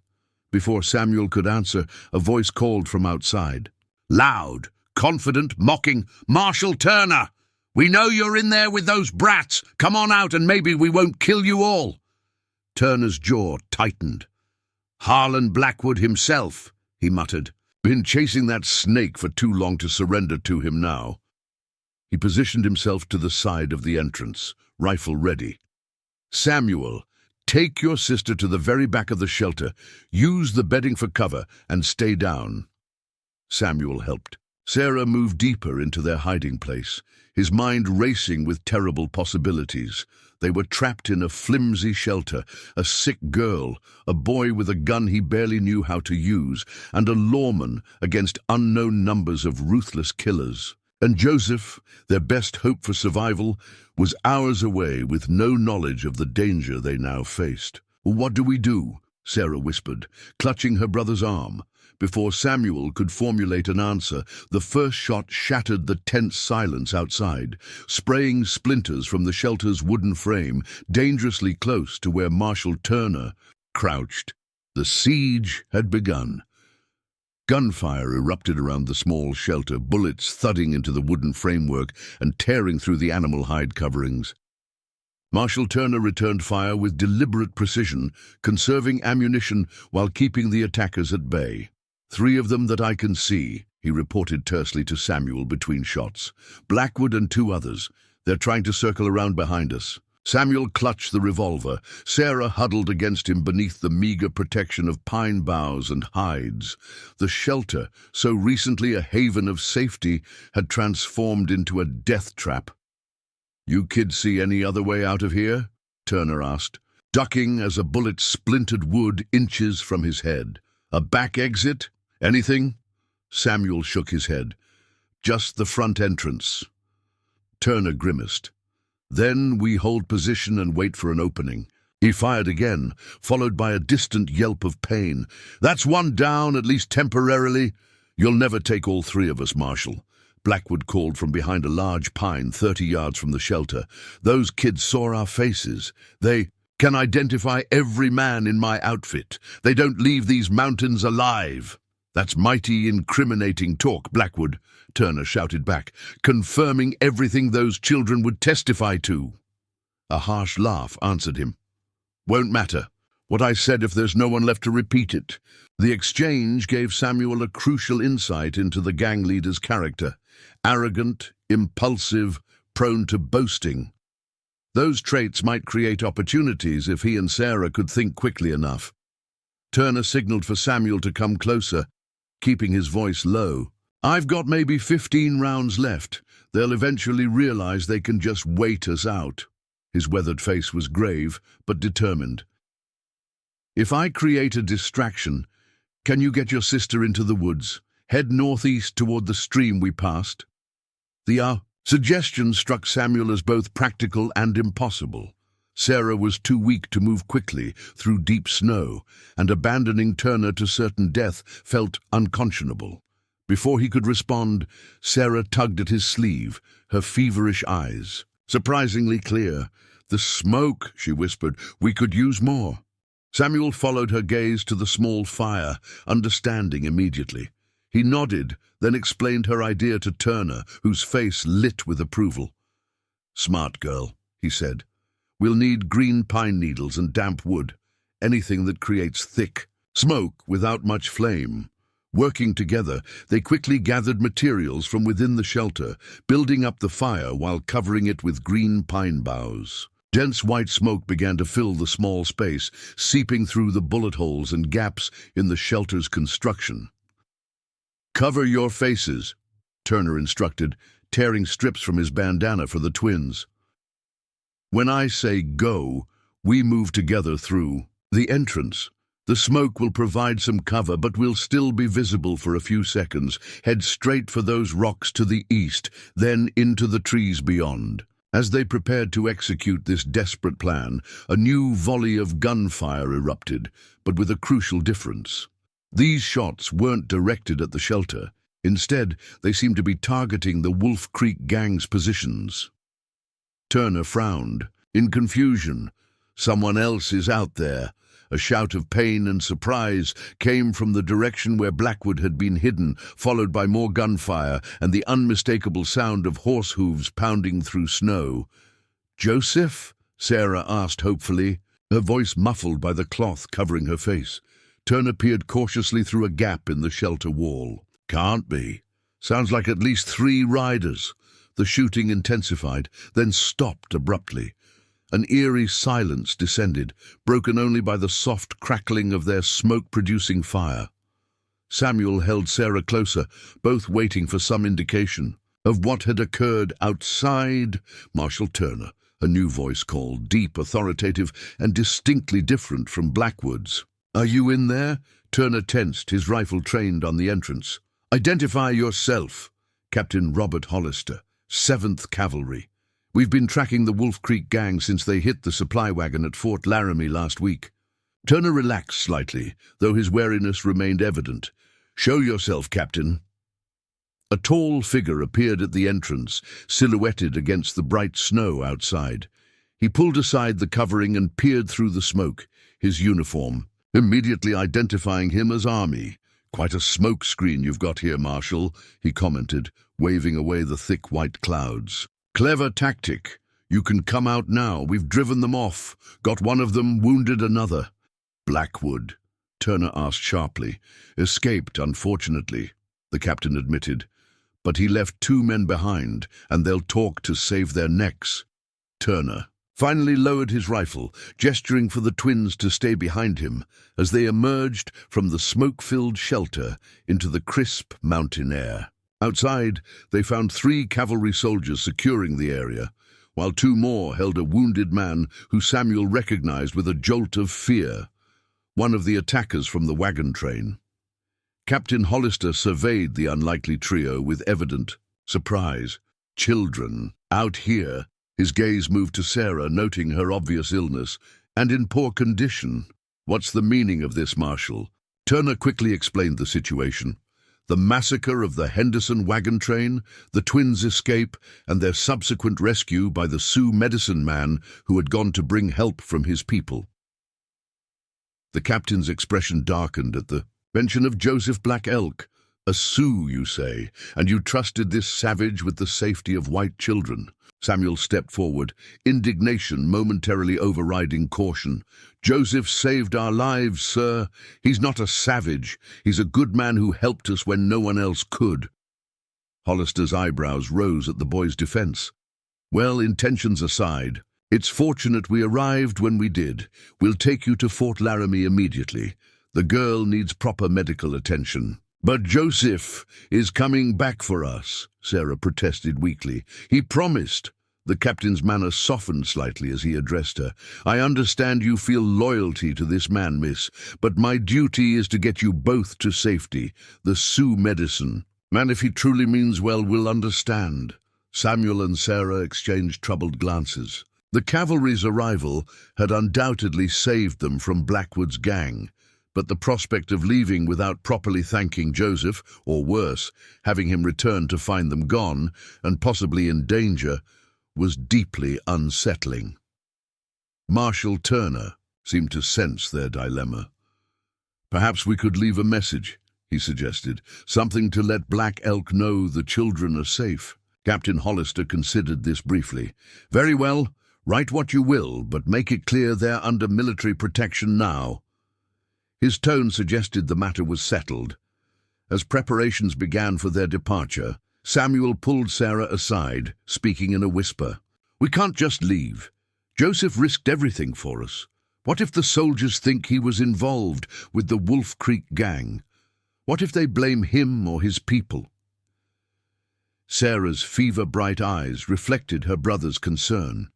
Before Samuel could answer, a voice called from outside. Loud, confident, mocking. Marshal Turner! We know you're in there with those brats. Come on out and maybe we won't kill you all. Turner's jaw tightened. Harlan Blackwood himself, he muttered. Been chasing that snake for too long to surrender to him now. He positioned himself to the side of the entrance, rifle ready. Samuel, take your sister to the very back of the shelter. Use the bedding for cover and stay down. Samuel helped. Sarah moved deeper into their hiding place, his mind racing with terrible possibilities. They were trapped in a flimsy shelter, a sick girl, a boy with a gun he barely knew how to use, and a lawman against unknown numbers of ruthless killers. And Joseph, their best hope for survival, was hours away with no knowledge of the danger they now faced. "What do we do?" Sarah whispered, clutching her brother's arm. Before Samuel could formulate an answer, the first shot shattered the tense silence outside, spraying splinters from the shelter's wooden frame dangerously close to where Marshal Turner crouched. The siege had begun. Gunfire erupted around the small shelter, bullets thudding into the wooden framework and tearing through the animal hide coverings. Marshal Turner returned fire with deliberate precision, conserving ammunition while keeping the attackers at bay. "3 of them that I can see," he reported tersely to Samuel between shots. "Blackwood and 2 others. They're trying to circle around behind us." Samuel clutched the revolver. Sarah huddled against him beneath the meager protection of pine boughs and hides. The shelter, so recently a haven of safety, had transformed into a death trap. "You kids see any other way out of here?" Turner asked, ducking as a bullet splintered wood inches from his head. "A back exit? Anything?" Samuel shook his head. "Just the front entrance." Turner grimaced. "Then we hold position and wait for an opening." He fired again, followed by a distant yelp of pain. "That's 1 down, at least temporarily." "You'll never take all 3 of us, Marshal," Blackwood called from behind a large pine 30 yards from the shelter. "Those kids saw our faces. They can identify every man in my outfit. They don't leave these mountains alive." "That's mighty incriminating talk, Blackwood," Turner shouted back, "confirming everything those children would testify to." A harsh laugh answered him. "Won't matter. What I said if there's no one left to repeat it." The exchange gave Samuel a crucial insight into the gang leader's character. Arrogant, impulsive, prone to boasting. Those traits might create opportunities if he and Sarah could think quickly enough. Turner signaled for Samuel to come closer, keeping his voice low. "I've got maybe 15 rounds left. They'll eventually realize they can just wait us out." His weathered face was grave, but determined. "If I create a distraction, can you get your sister into the woods? Head northeast toward the stream we passed." The suggestion struck Samuel as both practical and impossible. Sarah was too weak to move quickly through deep snow, and abandoning Turner to certain death felt unconscionable. Before he could respond, Sarah tugged at his sleeve, her feverish eyes surprisingly clear. "The smoke," she whispered. "We could use more." Samuel followed her gaze to the small fire, understanding immediately. He nodded, then explained her idea to Turner, whose face lit with approval. "Smart girl," he said. "We'll need green pine needles and damp wood, anything that creates thick smoke without much flame." Working together, they quickly gathered materials from within the shelter, building up the fire while covering it with green pine boughs. Dense white smoke began to fill the small space, seeping through the bullet holes and gaps in the shelter's construction. "Cover your faces," Turner instructed, tearing strips from his bandana for the twins. "When I say go, we move together through the entrance. The smoke will provide some cover, but will still be visible for a few seconds. Head straight for those rocks to the east, then into the trees beyond." As they prepared to execute this desperate plan, a new volley of gunfire erupted, but with a crucial difference. These shots weren't directed at the shelter. Instead, they seemed to be targeting the Wolf Creek gang's positions. Turner frowned. In confusion, "Someone else is out there." A shout of pain and surprise came from the direction where Blackwood had been hidden, followed by more gunfire and the unmistakable sound of horse hooves pounding through snow. "Joseph?" Sarah asked hopefully, her voice muffled by the cloth covering her face. Turner peered cautiously through a gap in the shelter wall. "Can't be. Sounds like at least 3 riders." The shooting intensified, then stopped abruptly. An eerie silence descended, broken only by the soft crackling of their smoke-producing fire. Samuel held Sarah closer, both waiting for some indication of what had occurred outside. Marshal Turner, a new voice called, deep, authoritative, and distinctly different from Blackwood's. "Are you in there?" Turner tensed, his rifle trained on the entrance. "Identify yourself." "Captain Robert Hollister, 7th Cavalry. We've been tracking the Wolf Creek gang since they hit the supply wagon at Fort Laramie last week." Turner relaxed slightly, though his wariness remained evident. "Show yourself, Captain." A tall figure appeared at the entrance, silhouetted against the bright snow outside. He pulled aside the covering and peered through the smoke, his uniform, immediately identifying him as Army. "Quite a smoke screen you've got here, Marshal," he commented, waving away the thick white clouds. "Clever tactic. You can come out now. We've driven them off. Got one of them, wounded another." "Blackwood?" Turner asked sharply. "Escaped, unfortunately," the captain admitted. "But he left 2 men behind, and they'll talk to save their necks." Turner finally lowered his rifle, gesturing for the twins to stay behind him as they emerged from the smoke-filled shelter into the crisp mountain air. Outside, they found 3 cavalry soldiers securing the area, while 2 more held a wounded man who Samuel recognized with a jolt of fear, one of the attackers from the wagon train. Captain Hollister surveyed the unlikely trio with evident surprise. "Children, out here?" His gaze moved to Sarah, noting her obvious illness, "and in poor condition. What's the meaning of this, Marshal?" Turner quickly explained the situation. The massacre of the Henderson wagon train, the twins' escape, and their subsequent rescue by the Sioux medicine man who had gone to bring help from his people. The captain's expression darkened at the mention of Joseph Black Elk. "A Sioux, you say, and you trusted this savage with the safety of white children?" Samuel stepped forward, indignation momentarily overriding caution. "Joseph saved our lives, sir. He's not a savage. He's a good man who helped us when no one else could." Hollister's eyebrows rose at the boy's defense. "Well, intentions aside, it's fortunate we arrived when we did. We'll take you to Fort Laramie immediately. The girl needs proper medical attention." "But Joseph is coming back for us," Sarah protested weakly. "He promised." The captain's manner softened slightly as he addressed her. "I understand you feel loyalty to this man, miss, but my duty is to get you both to safety. The Sioux medicine. Man, if he truly means well, will understand." Samuel and Sarah exchanged troubled glances. The cavalry's arrival had undoubtedly saved them from Blackwood's gang, but the prospect of leaving without properly thanking Joseph, or worse, having him return to find them gone, and possibly in danger, was deeply unsettling. Marshal Turner seemed to sense their dilemma. "Perhaps we could leave a message," he suggested, "something to let Black Elk know the children are safe." Captain Hollister considered this briefly. "Very well, write what you will, but make it clear they're under military protection now." His tone suggested the matter was settled. As preparations began for their departure, Samuel pulled Sarah aside, speaking in a whisper. "We can't just leave. Joseph risked everything for us. What if the soldiers think he was involved with the Wolf Creek gang? What if they blame him or his people?" Sarah's fever-bright eyes reflected her brother's concern.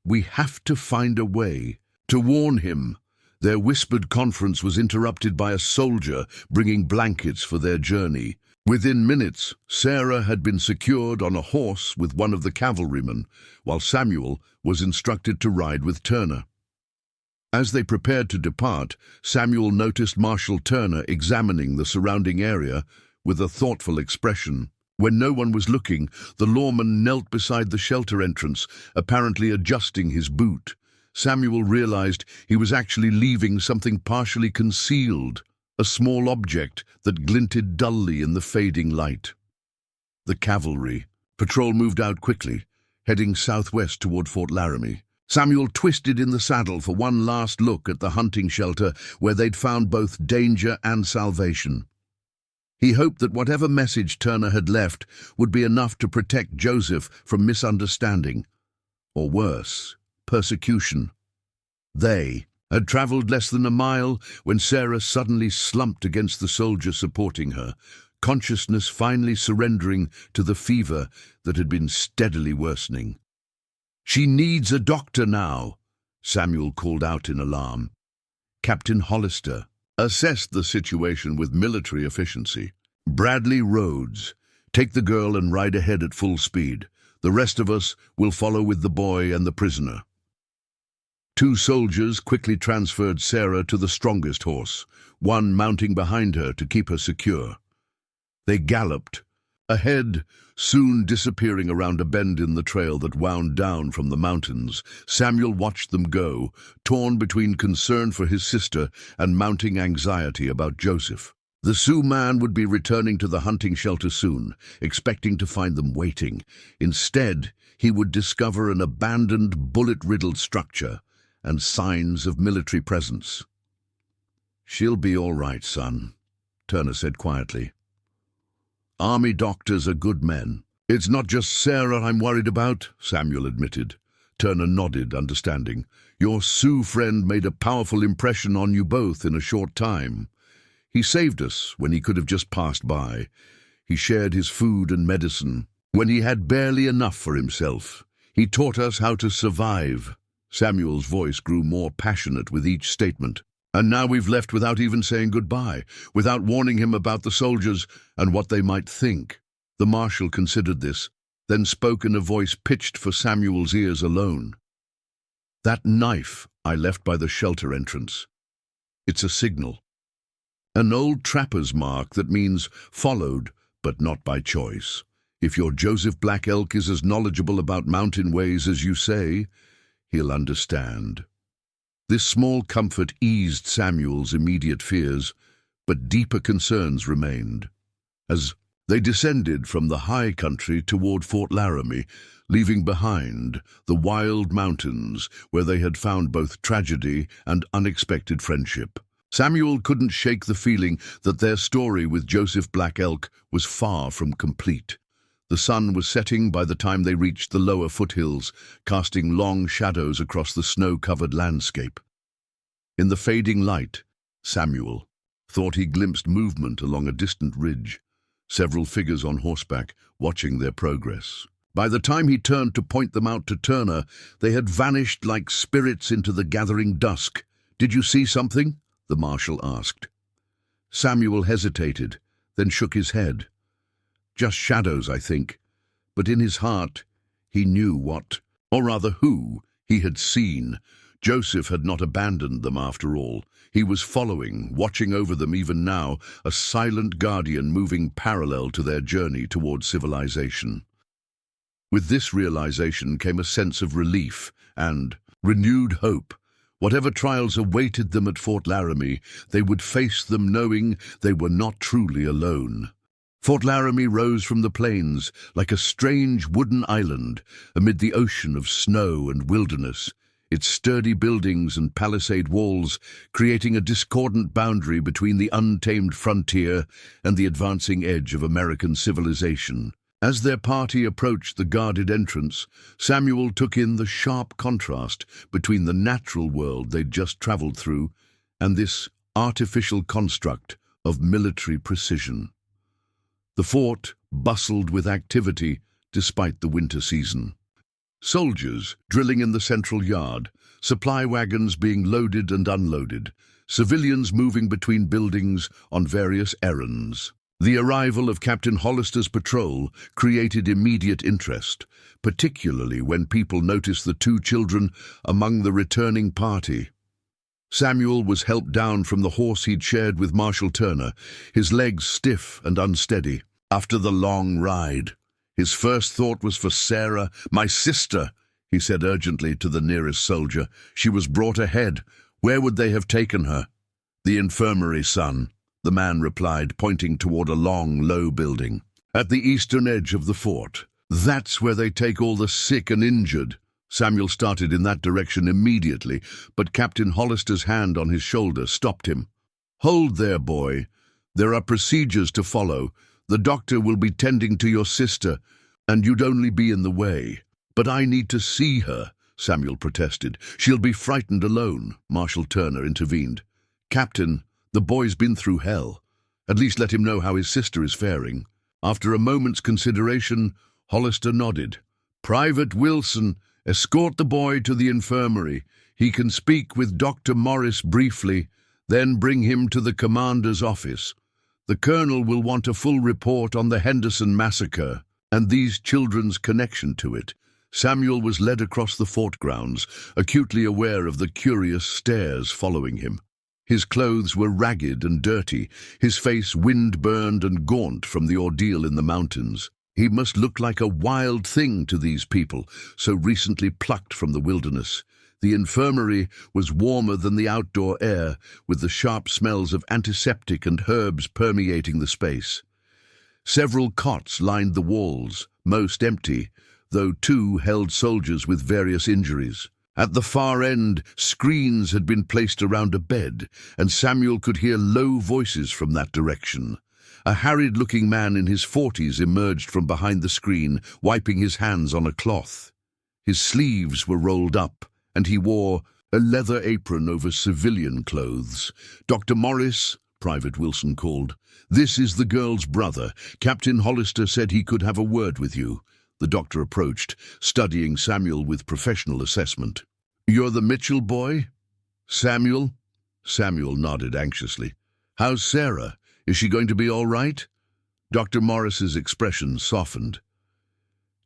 "We have to find a way to warn him." Their whispered conference was interrupted by a soldier bringing blankets for their journey. Within minutes, Sarah had been secured on a horse with one of the cavalrymen, while Samuel was instructed to ride with Turner. As they prepared to depart, Samuel noticed Marshal Turner examining the surrounding area with a thoughtful expression. When no one was looking, the lawman knelt beside the shelter entrance, apparently adjusting his boot. Samuel realized he was actually leaving something partially concealed, a small object that glinted dully in the fading light. The cavalry patrol moved out quickly, heading southwest toward Fort Laramie. Samuel twisted in the saddle for one last look at the hunting shelter where they'd found both danger and salvation. He hoped that whatever message Turner had left would be enough to protect Joseph from misunderstanding, or worse, persecution. They Had traveled less than a mile when Sarah suddenly slumped against the soldier supporting her, consciousness finally surrendering to the fever that had been steadily worsening. "She needs a doctor now," Samuel called out in alarm. Captain Hollister assessed the situation with military efficiency. "Bradley Rhodes, take the girl and ride ahead at full speed. The rest of us will follow with the boy and the prisoner." Two soldiers quickly transferred Sarah to the strongest horse, one mounting behind her to keep her secure. They galloped ahead, soon disappearing around a bend in the trail that wound down from the mountains. Samuel watched them go, torn between concern for his sister and mounting anxiety about Joseph. The Sioux man would be returning to the hunting shelter soon, expecting to find them waiting. Instead, he would discover an abandoned, bullet-riddled structure and signs of military presence. "She'll be all right, son," Turner said quietly. "Army doctors are good men." "It's not just Sarah I'm worried about," Samuel admitted. Turner nodded, understanding. "Your Sioux friend made a powerful impression on you both in a short time. He saved us when he could have just passed by. He shared his food and medicine when he had barely enough for himself. He taught us how to survive." Samuel's voice grew more passionate with each statement. "And now we've left without even saying goodbye, without warning him about the soldiers and what they might think." The marshal considered this, then spoke in a voice pitched for Samuel's ears alone. "That knife I left by the shelter entrance. It's a signal. An old trapper's mark that means followed, but not by choice. If your Joseph Black Elk is as knowledgeable about mountain ways as you say, he'll understand." This small comfort eased Samuel's immediate fears, but deeper concerns remained. As they descended from the high country toward Fort Laramie, leaving behind the wild mountains where they had found both tragedy and unexpected friendship, Samuel couldn't shake the feeling that their story with Joseph Black Elk was far from complete. The sun was setting by the time they reached the lower foothills, casting long shadows across the snow-covered landscape. In the fading light, Samuel thought he glimpsed movement along a distant ridge, several figures on horseback watching their progress. By the time he turned to point them out to Turner, they had vanished like spirits into the gathering dusk. "Did you see something?" the marshal asked. Samuel hesitated, then shook his head. "Just shadows, I think." But in his heart, he knew what, or rather who, he had seen. Joseph had not abandoned them after all. He was following, watching over them even now, a silent guardian moving parallel to their journey toward civilization. With this realization came a sense of relief and renewed hope. Whatever trials awaited them at Fort Laramie, they would face them knowing they were not truly alone. Fort Laramie rose from the plains like a strange wooden island amid the ocean of snow and wilderness, its sturdy buildings and palisade walls creating a discordant boundary between the untamed frontier and the advancing edge of American civilization. As their party approached the guarded entrance, Samuel took in the sharp contrast between the natural world they'd just traveled through and this artificial construct of military precision. The fort bustled with activity despite the winter season. Soldiers drilling in the central yard, supply wagons being loaded and unloaded, civilians moving between buildings on various errands. The arrival of Captain Hollister's patrol created immediate interest, particularly when people noticed the two children among the returning party. Samuel was helped down from the horse he'd shared with Marshal Turner, his legs stiff and unsteady. After the long ride, his first thought was for Sarah. "My sister," he said urgently to the nearest soldier. "She was brought ahead. Where would they have taken her?" "The infirmary, son," the man replied, pointing toward a long, low building. "At the eastern edge of the fort. That's where they take all the sick and injured." Samuel started in that direction immediately, but Captain Hollister's hand on his shoulder stopped him. "Hold there, boy. There are procedures to follow. The doctor will be tending to your sister, and you'd only be in the way. But I need to see her Samuel protested. "She'll be frightened alone," Marshal Turner intervened. "Captain, the boy's been through hell. At least let him know how his sister is faring." After a moment's consideration, Hollister nodded. "Private Wilson, escort the boy to the infirmary. He can speak with Dr. Morris briefly, then bring him to the commander's office. The colonel will want a full report on the Henderson massacre and these children's connection to it." Samuel was led across the fort grounds, acutely aware of the curious stares following him. His clothes were ragged and dirty, his face wind-burned and gaunt from the ordeal in the mountains. He must look like a wild thing to these people, so recently plucked from the wilderness. The infirmary was warmer than the outdoor air, with the sharp smells of antiseptic and herbs permeating the space. Several cots lined the walls, most empty, though two held soldiers with various injuries. At the far end, screens had been placed around a bed, and Samuel could hear low voices from that direction. A harried-looking man in his 40s emerged from behind the screen, wiping his hands on a cloth. His sleeves were rolled up, and he wore a leather apron over civilian clothes. "Dr. Morris," Private Wilson called. "This is the girl's brother. Captain Hollister said he could have a word with you." The doctor approached, studying Samuel with professional assessment. "You're the Mitchell boy? Samuel?" Samuel nodded anxiously. "How's Sarah? Is she going to be all right?" Dr. Morris's expression softened.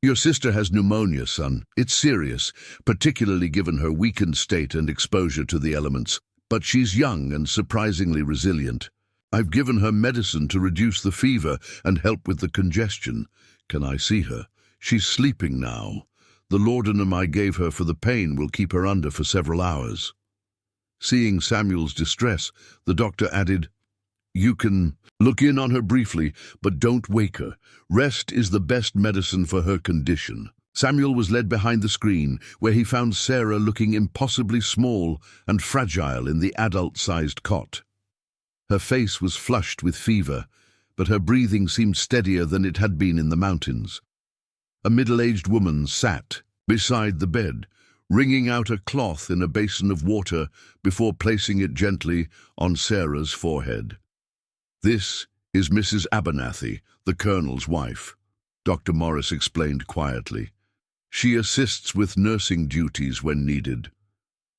"Your sister has pneumonia, son. It's serious, particularly given her weakened state and exposure to the elements. But she's young and surprisingly resilient. I've given her medicine to reduce the fever and help with the congestion. Can I see her? She's sleeping now. The laudanum I gave her for the pain will keep her under for several hours." Seeing Samuel's distress, the doctor added, "You can look in on her briefly, but don't wake her. Rest is the best medicine for her condition." Samuel was led behind the screen, where he found Sarah looking impossibly small and fragile in the adult-sized cot. Her face was flushed with fever, but her breathing seemed steadier than it had been in the mountains. A middle-aged woman sat beside the bed, wringing out a cloth in a basin of water before placing it gently on Sarah's forehead. "This is Mrs. Abernathy, the colonel's wife," Dr. Morris explained quietly. "She assists with nursing duties when needed."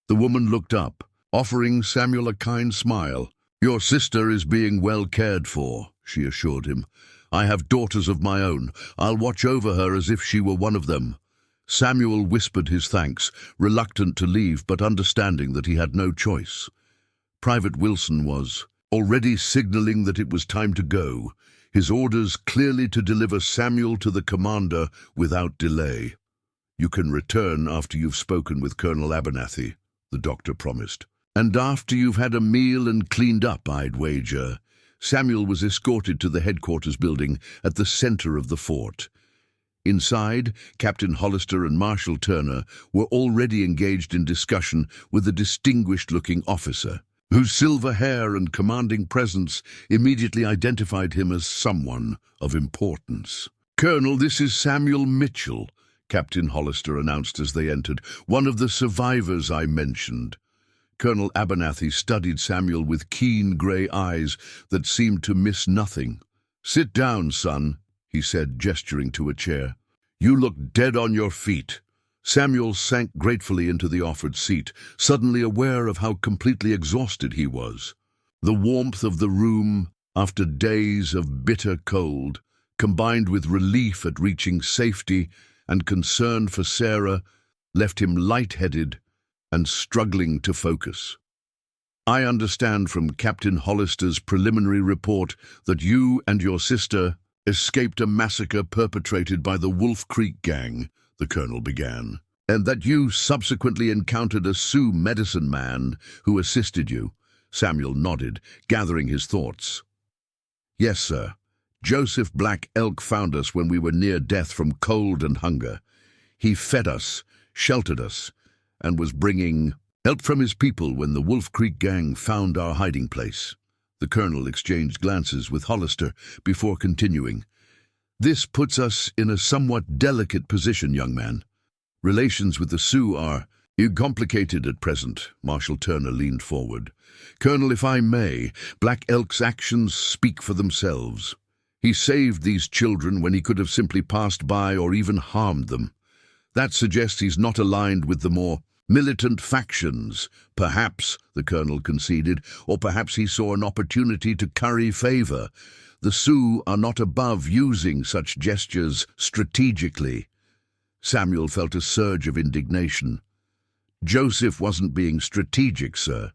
The woman looked up, offering Samuel a kind smile. "Your sister is being well cared for," she assured him. "I have daughters of my own. I'll watch over her as if she were one of them." Samuel whispered his thanks, reluctant to leave but understanding that he had no choice. Private Wilson was already signaling that it was time to go, his orders clearly to deliver Samuel to the commander without delay. "You can return after you've spoken with Colonel Abernathy," the doctor promised. "And after you've had a meal and cleaned up, I'd wager." Samuel was escorted to the headquarters building at the center of the fort. Inside, Captain Hollister and Marshal Turner were already engaged in discussion with a distinguished-looking officer, whose silver hair and commanding presence immediately identified him as someone of importance. "Colonel, this is Samuel Mitchell," Captain Hollister announced as they entered, "one of the survivors I mentioned." Colonel Abernathy studied Samuel with keen grey eyes that seemed to miss nothing. "Sit down, son," he said, gesturing to a chair. "You look dead on your feet." Samuel sank gratefully into the offered seat, suddenly aware of how completely exhausted he was. The warmth of the room, after days of bitter cold, combined with relief at reaching safety and concern for Sarah, left him light-headed and struggling to focus. "I understand from Captain Hollister's preliminary report that you and your sister escaped a massacre perpetrated by the Wolf Creek Gang," the colonel began, "and that you subsequently encountered a Sioux medicine man who assisted you." Samuel nodded, gathering his thoughts. "Yes, sir. Joseph Black Elk found us when we were near death from cold and hunger. He fed us, sheltered us, and was bringing help from his people when the Wolf Creek Gang found our hiding place." The colonel exchanged glances with Hollister before continuing. "This puts us in a somewhat delicate position, young man. Relations with the Sioux are "You complicate it at present." Marshal Turner leaned forward. "Colonel, if I may, Black Elk's actions speak for themselves. He saved these children when he could have simply passed by or even harmed them. That suggests he's not aligned with the more militant factions. Perhaps," the colonel conceded, "or perhaps he saw an opportunity to curry favor. The Sioux are not above using such gestures strategically." Samuel felt a surge of indignation. "Joseph wasn't being strategic, sir.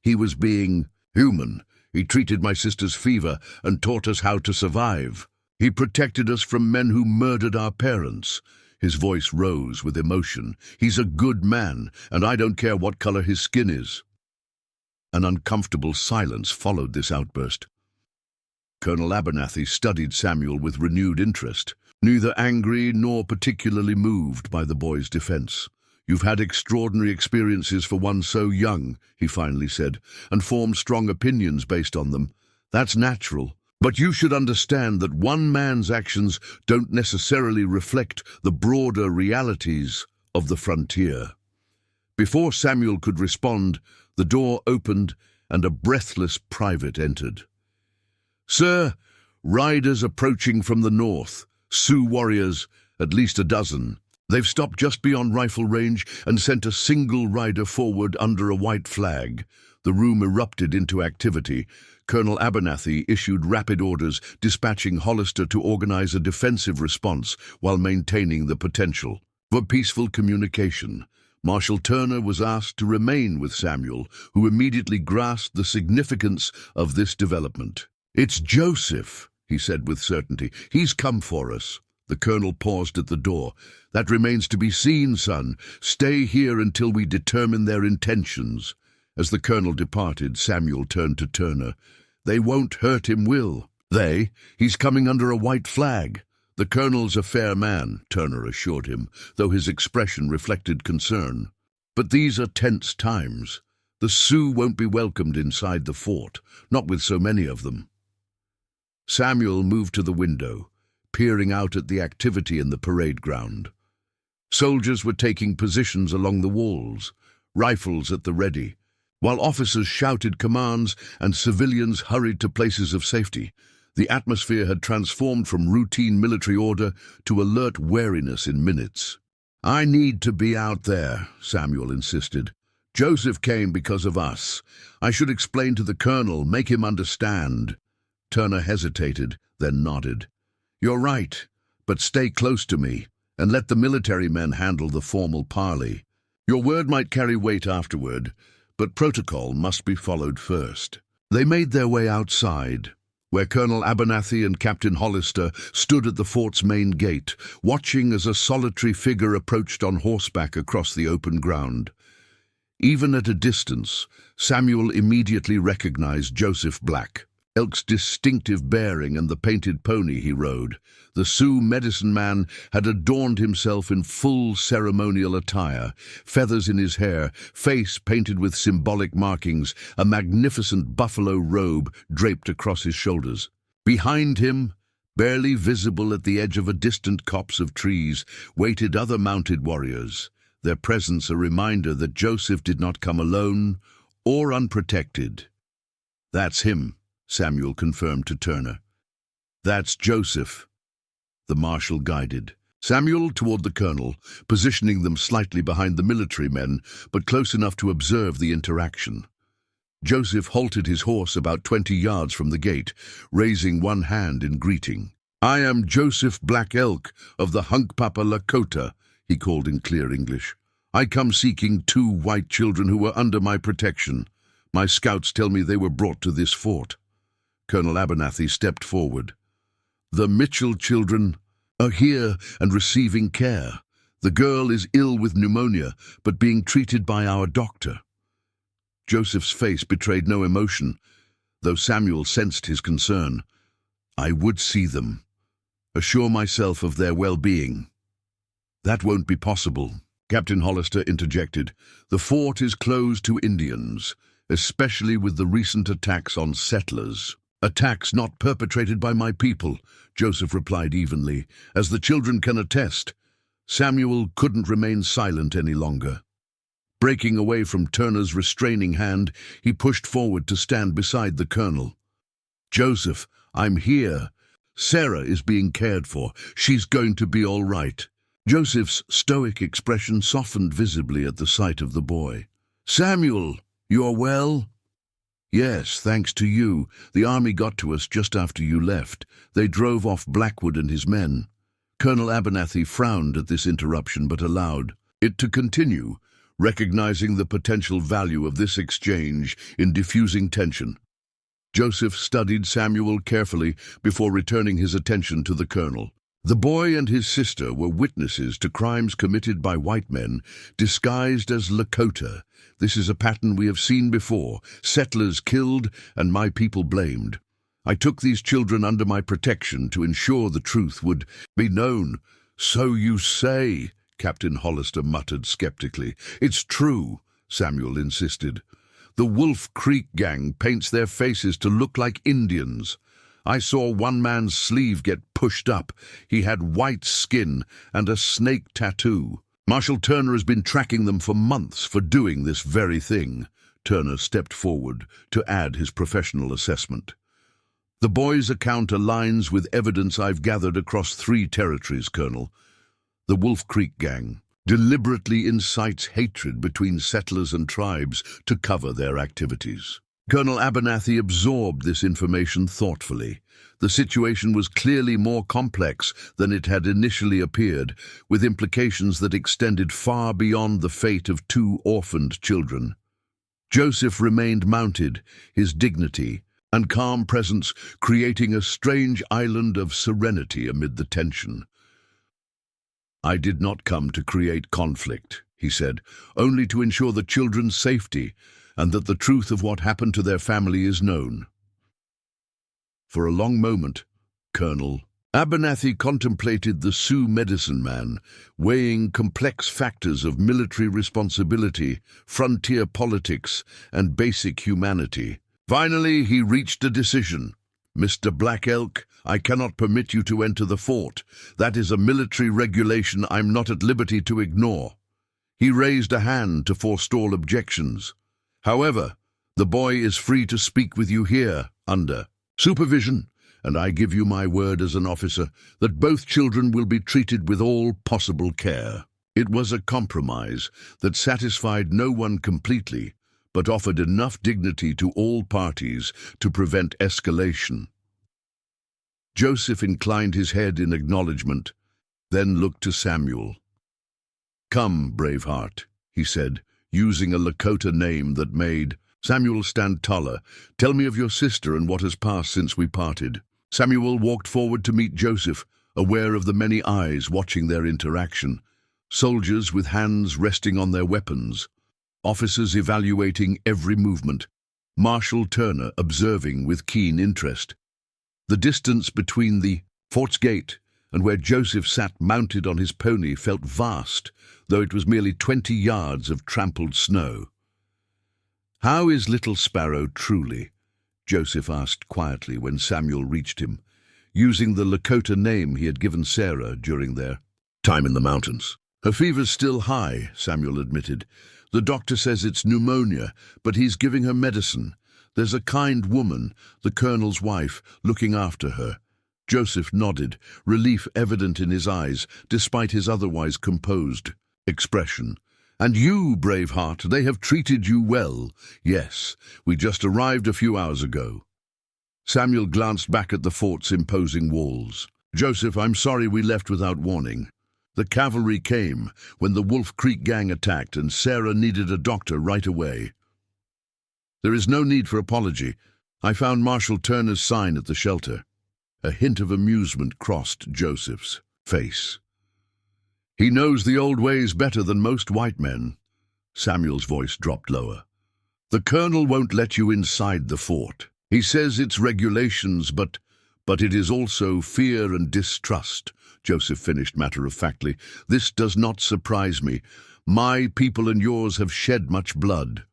He was being human. He treated my sister's fever and taught us how to survive. He protected us from men who murdered our parents." His voice rose with emotion. "He's a good man, and I don't care what color his skin is." An uncomfortable silence followed this outburst. Colonel Abernathy studied Samuel with renewed interest, neither angry nor particularly moved by the boy's defense. "You've had extraordinary experiences for one so young," he finally said, "and formed strong opinions based on them. That's natural. But you should understand that one man's actions don't necessarily reflect the broader realities of the frontier." Before Samuel could respond, the door opened and a breathless private entered. "Sir, riders approaching from the north. Sioux warriors, at least a dozen. They've stopped just beyond rifle range and sent a single rider forward under a white flag." The room erupted into activity. Colonel Abernathy issued rapid orders, dispatching Hollister to organize a defensive response while maintaining the potential for peaceful communication. Marshal Turner was asked to remain with Samuel, who immediately grasped the significance of this development. "It's Joseph," he said with certainty. "He's come for us." The colonel paused at the door. "That remains to be seen, son. Stay here until we determine their intentions." As the colonel departed, Samuel turned to Turner. "They won't hurt him, Will." "They? He's coming under a white flag." "The colonel's a fair man," Turner assured him, though his expression reflected concern. "But these are tense times. The Sioux won't be welcomed inside the fort, not with so many of them." Samuel moved to the window, peering out at the activity in the parade ground. Soldiers were taking positions along the walls, rifles at the ready, while officers shouted commands and civilians hurried to places of safety. The atmosphere had transformed from routine military order to alert wariness in minutes. "I need to be out there," Samuel insisted. "Joseph came because of us. I should explain to the colonel, make him understand." Turner hesitated, then nodded. "You're right, but stay close to me, and let the military men handle the formal parley. Your word might carry weight afterward, but protocol must be followed first." They made their way outside, where Colonel Abernathy and Captain Hollister stood at the fort's main gate, watching as a solitary figure approached on horseback across the open ground. Even at a distance, Samuel immediately recognized Joseph Black, Elk's distinctive bearing and the painted pony he rode. The Sioux medicine man had adorned himself in full ceremonial attire, feathers in his hair, face painted with symbolic markings, a magnificent buffalo robe draped across his shoulders. Behind him, barely visible at the edge of a distant copse of trees, waited other mounted warriors, their presence a reminder that Joseph did not come alone or unprotected. "That's him," Samuel confirmed to Turner. "That's Joseph." The marshal guided Samuel toward the colonel, positioning them slightly behind the military men, but close enough to observe the interaction. Joseph halted his horse about 20 yards from the gate, raising one hand in greeting. "I am Joseph Black Elk of the Hunkpapa Lakota," he called in clear English. "I come seeking 2 white children who were under my protection. My scouts tell me they were brought to this fort." Colonel Abernathy stepped forward. "The Mitchell children are here and receiving care. The girl is ill with pneumonia, but being treated by our doctor." Joseph's face betrayed no emotion, though Samuel sensed his concern. "I would see them, assure myself of their well-being." "That won't be possible," Captain Hollister interjected. "The fort is closed to Indians, especially with the recent attacks on settlers." "Attacks not perpetrated by my people," Joseph replied evenly, "as the children can attest." Samuel couldn't remain silent any longer. Breaking away from Turner's restraining hand, he pushed forward to stand beside the colonel. "Joseph, I'm here. Sarah is being cared for. She's going to be all right." Joseph's stoic expression softened visibly at the sight of the boy. "Samuel, you're well?" "Yes, thanks to you. The army got to us just after you left. They drove off Blackwood and his men." Colonel Abernathy frowned at this interruption but allowed it to continue, recognizing the potential value of this exchange in diffusing tension. Joseph studied Samuel carefully before returning his attention to the colonel. The boy and his sister were witnesses to crimes committed by white men disguised as Lakota. This is a pattern we have seen before: settlers killed and my people blamed. I took these children under my protection to ensure the truth would be known. "So you say," Captain Hollister muttered skeptically. "It's true," Samuel insisted. "The Wolf Creek gang paints their faces to look like Indians. I saw one man's sleeve get pushed up. He had white skin and a snake tattoo. Marshal Turner has been tracking them for months for doing this very thing." Turner stepped forward to add his professional assessment. "The boy's account aligns with evidence I've gathered across 3 territories, Colonel. The Wolf Creek gang deliberately incites hatred between settlers and tribes to cover their activities." Colonel Abernathy absorbed this information thoughtfully. The situation was clearly more complex than it had initially appeared, with implications that extended far beyond the fate of 2 orphaned children. Joseph remained mounted, his dignity and calm presence creating a strange island of serenity amid the tension. "I did not come to create conflict," he said, "only to ensure the children's safety and that the truth of what happened to their family is known." For a long moment, Colonel Abernathy contemplated the Sioux medicine man, weighing complex factors of military responsibility, frontier politics, and basic humanity. Finally, he reached a decision. "Mr. Black Elk, I cannot permit you to enter the fort. That is a military regulation I'm not at liberty to ignore." He raised a hand to forestall objections. "However, the boy is free to speak with you here, under supervision, and I give you my word as an officer that both children will be treated with all possible care." It was a compromise that satisfied no one completely, but offered enough dignity to all parties to prevent escalation. Joseph inclined his head in acknowledgement, then looked to Samuel. "Come, Braveheart," he said, using a Lakota name that made Samuel stand taller. "Tell me of your sister and what has passed since we parted." Samuel walked forward to meet Joseph, aware of the many eyes watching their interaction. Soldiers with hands resting on their weapons, officers evaluating every movement, Marshal Turner observing with keen interest. The distance between the fort's gate and where Joseph sat mounted on his pony felt vast, though it was merely 20 yards of trampled snow. "How is little Sparrow truly?" Joseph asked quietly when Samuel reached him, using the Lakota name he had given Sarah during their time in the mountains. "Her fever's still high," Samuel admitted. "The doctor says it's pneumonia, but he's giving her medicine. There's a kind woman, the colonel's wife, looking after her." Joseph nodded, relief evident in his eyes, despite his otherwise composed expression. "And you, Braveheart, they have treated you well." "Yes, we just arrived a few hours ago." Samuel glanced back at the fort's imposing walls. "Joseph, I'm sorry we left without warning. The cavalry came when the Wolf Creek gang attacked, and Sarah needed a doctor right away." "There is no need for apology. I found Marshal Turner's sign at the shelter." A hint of amusement crossed Joseph's face. "He knows the old ways better than most white men." Samuel's voice dropped lower. "The colonel won't let you inside the fort. He says it's regulations, but it is also fear and distrust," Joseph finished matter-of-factly. "This does not surprise me. My people and yours have shed much blood."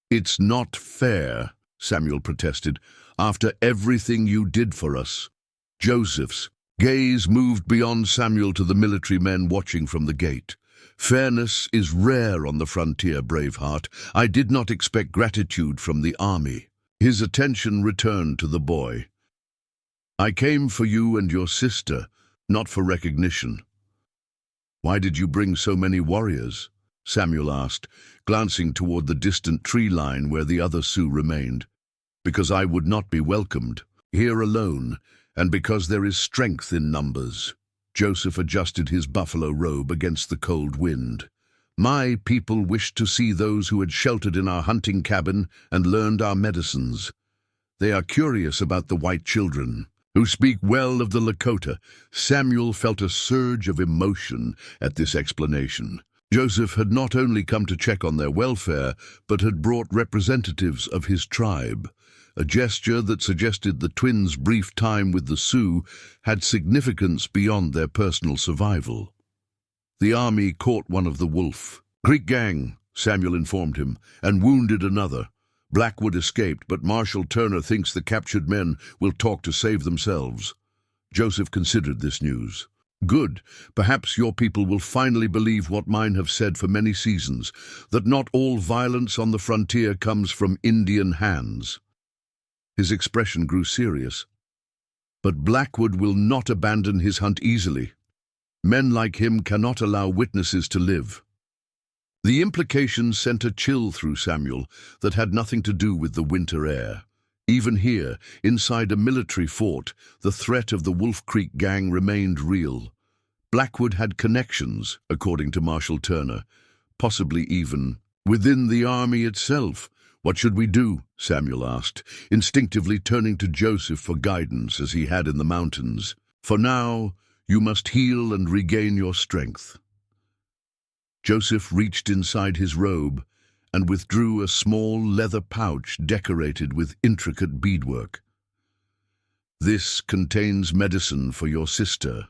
"It's not fair," Samuel protested, "after everything you did for us." Joseph's gaze moved beyond Samuel to the military men watching from the gate. Fairness is rare on the frontier, Braveheart. I did not expect gratitude from the army. His attention returned to the boy. I came for you and your sister, not for recognition. Why did you bring so many warriors? Samuel asked, glancing toward the distant tree line where the other Sioux remained. Because I would not be welcomed, here alone, and because there is strength in numbers. Joseph adjusted his buffalo robe against the cold wind. My people wished to see those who had sheltered in our hunting cabin and learned our medicines. They are curious about the white children, who speak well of the Lakota. Samuel felt a surge of emotion at this explanation. Joseph had not only come to check on their welfare, but had brought representatives of his tribe. A gesture that suggested the twins' brief time with the Sioux had significance beyond their personal survival. The army caught one of the Wolf Creek gang, Samuel informed him, and wounded another. Blackwood escaped, but Marshal Turner thinks the captured men will talk to save themselves. Joseph considered this news. Good. Perhaps your people will finally believe what mine have said for many seasons, that not all violence on the frontier comes from Indian hands. His expression grew serious. But Blackwood will not abandon his hunt easily. Men like him cannot allow witnesses to live. The implication sent a chill through Samuel that had nothing to do with the winter air. Even here, inside a military fort, the threat of the Wolf Creek gang remained real. Blackwood had connections, according to Marshal Turner, possibly even within the army itself. What should we do? Samuel asked, instinctively turning to Joseph for guidance as he had in the mountains. For now, you must heal and regain your strength. Joseph reached inside his robe and withdrew a small leather pouch decorated with intricate beadwork. This contains medicine for your sister,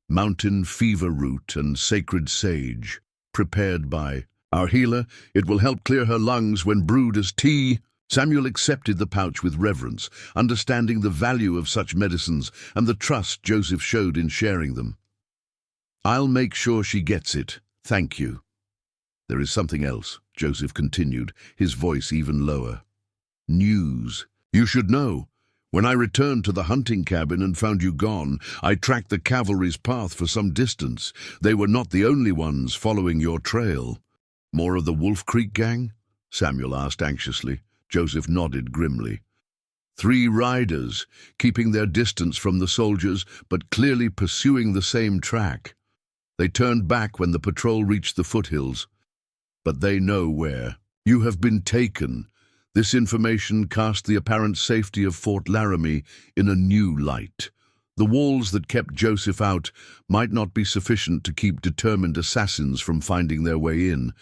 mountain fever root and sacred sage, prepared by our healer. It will help clear her lungs when brewed as tea. Samuel accepted the pouch with reverence, understanding the value of such medicines and the trust Joseph showed in sharing them. I'll make sure she gets it. Thank you. There is something else, Joseph continued, his voice even lower. News. You should know. When I returned to the hunting cabin and found you gone, I tracked the cavalry's path for some distance. They were not the only ones following your trail. More of the Wolf Creek gang? Samuel asked anxiously. Joseph nodded grimly. 3 riders, keeping their distance from the soldiers, but clearly pursuing the same track. They turned back when the patrol reached the foothills. But they know where. You have been taken. This information cast the apparent safety of Fort Laramie in a new light. The walls that kept Joseph out might not be sufficient to keep determined assassins from finding their way in,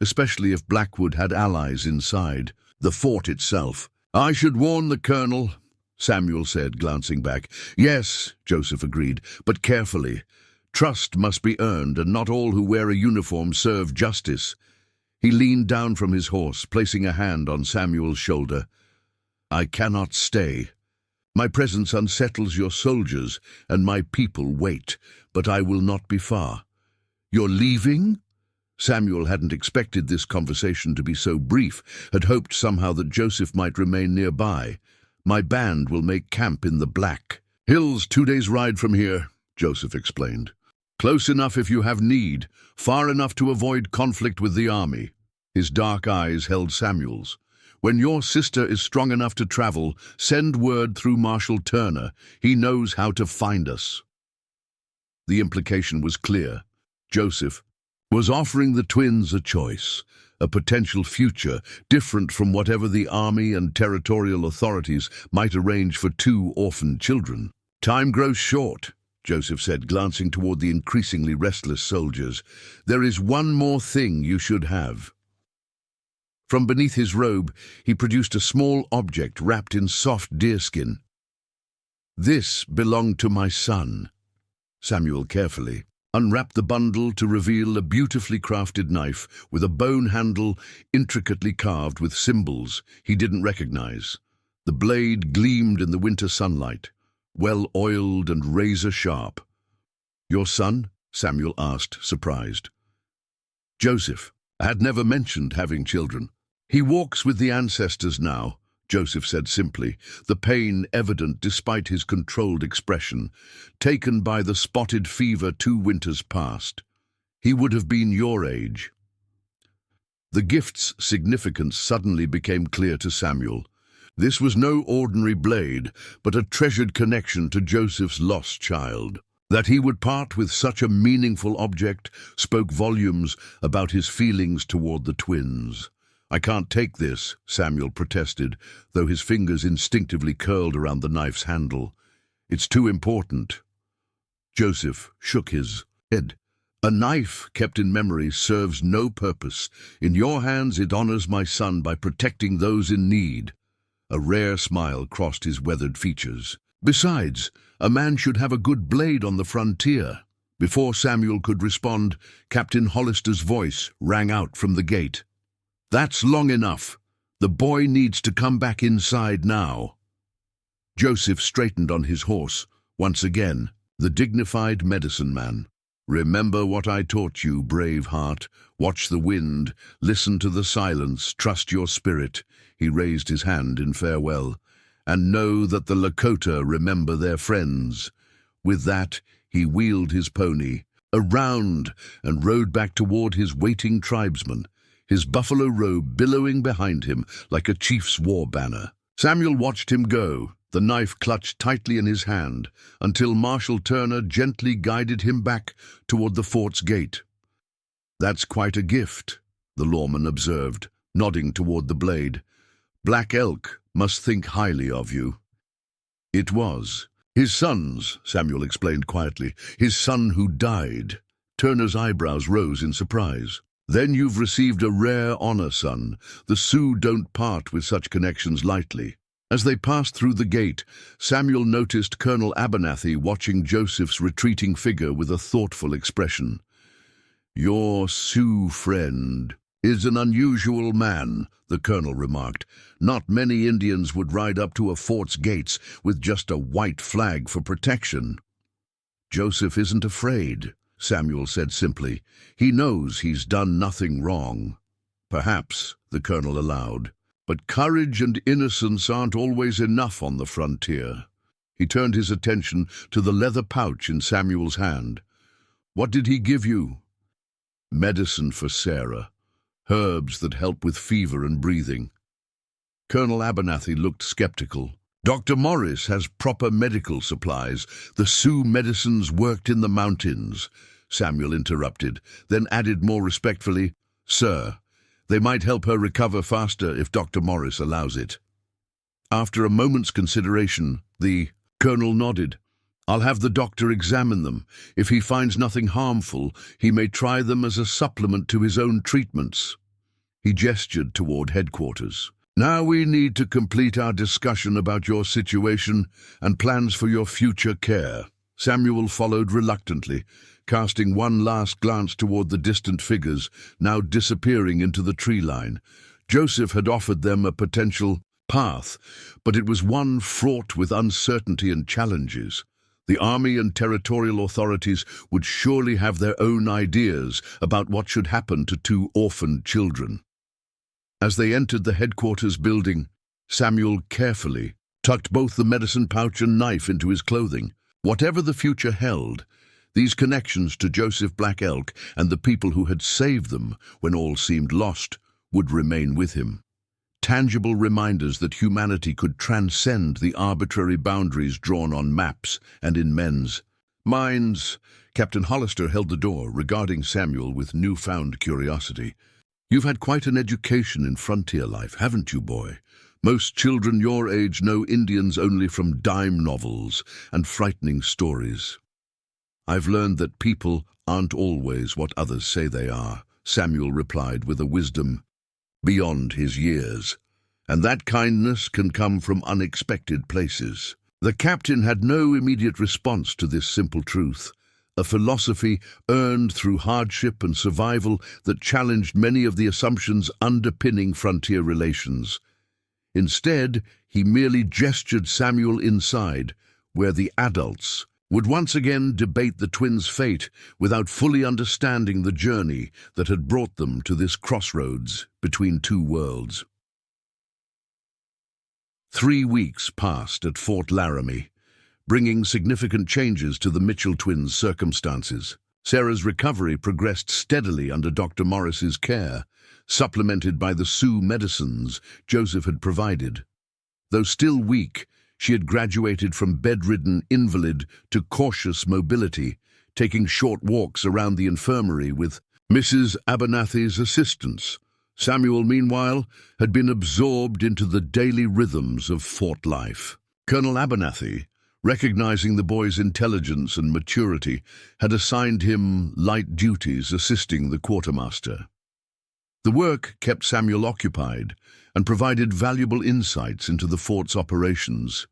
especially if Blackwood had allies inside. The fort itself. I should warn the colonel, Samuel said, glancing back. Yes, Joseph agreed, but carefully. Trust must be earned, and not all who wear a uniform serve justice. He leaned down from his horse, placing a hand on Samuel's shoulder. I cannot stay. My presence unsettles your soldiers, and my people wait, but I will not be far. You're leaving? Samuel hadn't expected this conversation to be so brief, had hoped somehow that Joseph might remain nearby. My band will make camp in the Black Hills 2 days' ride from here, Joseph explained. Close enough if you have need, far enough to avoid conflict with the army. His dark eyes held Samuel's. When your sister is strong enough to travel, send word through Marshal Turner. He knows how to find us. The implication was clear. Joseph was offering the twins a choice, a potential future different from whatever the army and territorial authorities might arrange for 2 orphaned children. Time grows short, Joseph said, glancing toward the increasingly restless soldiers. There is one more thing you should have. From beneath his robe, he produced a small object wrapped in soft deerskin. This belonged to my son. Samuel carefully unwrapped the bundle to reveal a beautifully crafted knife with a bone handle intricately carved with symbols he didn't recognize. The blade gleamed in the winter sunlight, well-oiled and razor-sharp. Your son? Samuel asked, surprised. Joseph had never mentioned having children. He walks with the ancestors now, Joseph said simply, the pain evident despite his controlled expression, taken by the spotted fever 2 winters past. He would have been your age. The gift's significance suddenly became clear to Samuel. This was no ordinary blade, but a treasured connection to Joseph's lost child. That he would part with such a meaningful object spoke volumes about his feelings toward the twins. "I can't take this," Samuel protested, though his fingers instinctively curled around the knife's handle. "It's too important." Joseph shook his head. "A knife kept in memory serves no purpose. In your hands it honors my son by protecting those in need." A rare smile crossed his weathered features. "Besides, a man should have a good blade on the frontier." Before Samuel could respond, Captain Hollister's voice rang out from the gate. "That's long enough. The boy needs to come back inside now." Joseph straightened on his horse, once again, the dignified medicine man. "Remember what I taught you, brave heart. Watch the wind, listen to the silence, trust your spirit." He raised his hand in farewell. "And know that the Lakota remember their friends." With that, he wheeled his pony around and rode back toward his waiting tribesmen, his buffalo robe billowing behind him like a chief's war banner. Samuel watched him go, the knife clutched tightly in his hand, until Marshal Turner gently guided him back toward the fort's gate. "That's quite a gift," the lawman observed, nodding toward the blade. "Black Elk must think highly of you." "It was. His son's," Samuel explained quietly. "His son who died." Turner's eyebrows rose in surprise. "Then you've received a rare honor, son. The Sioux don't part with such connections lightly." As they passed through the gate, Samuel noticed Colonel Abernathy watching Joseph's retreating figure with a thoughtful expression. "Your Sioux friend is an unusual man," the colonel remarked. "Not many Indians would ride up to a fort's gates with just a white flag for protection." "Joseph isn't afraid," Samuel said simply. "He knows he's done nothing wrong." "Perhaps," the colonel allowed. "But courage and innocence aren't always enough on the frontier." He turned his attention to the leather pouch in Samuel's hand. "What did he give you?" "Medicine for Sarah. Herbs that help with fever and breathing." Colonel Abernathy looked skeptical. "Dr. Morris has proper medical supplies. The Sioux medicines worked in the mountains," Samuel interrupted, then added more respectfully, "Sir, they might help her recover faster if Dr. Morris allows it." After a moment's consideration, the colonel nodded. "I'll have the doctor examine them. If he finds nothing harmful, he may try them as a supplement to his own treatments." He gestured toward headquarters. "Now we need to complete our discussion about your situation and plans for your future care." Samuel followed reluctantly, casting one last glance toward the distant figures, now disappearing into the tree line. Joseph had offered them a potential path, but it was one fraught with uncertainty and challenges. The army and territorial authorities would surely have their own ideas about what should happen to 2 orphaned children. As they entered the headquarters building, Samuel carefully tucked both the medicine pouch and knife into his clothing. Whatever the future held, these connections to Joseph Black Elk and the people who had saved them when all seemed lost would remain with him. Tangible reminders that humanity could transcend the arbitrary boundaries drawn on maps and in men's minds. Captain Hollister held the door, regarding Samuel with newfound curiosity. "You've had quite an education in frontier life, haven't you, boy? Most children your age know Indians only from dime novels and frightening stories." "I've learned that people aren't always what others say they are," Samuel replied with a wisdom beyond his years. "And that kindness can come from unexpected places." The captain had no immediate response to this simple truth, a philosophy earned through hardship and survival that challenged many of the assumptions underpinning frontier relations. Instead, he merely gestured Samuel inside, where the adults would once again debate the twins' fate without fully understanding the journey that had brought them to this crossroads between two worlds. 3 weeks passed at Fort Laramie, bringing significant changes to the Mitchell twins' circumstances. Sarah's recovery progressed steadily under Dr. Morris's care, supplemented by the Sioux medicines Joseph had provided. Though still weak, she had graduated from bedridden invalid to cautious mobility, taking short walks around the infirmary with Mrs. Abernathy's assistance. Samuel, meanwhile, had been absorbed into the daily rhythms of fort life. Colonel Abernathy, recognizing the boy's intelligence and maturity, had assigned him light duties assisting the quartermaster. The work kept Samuel occupied and provided valuable insights into the fort's operations,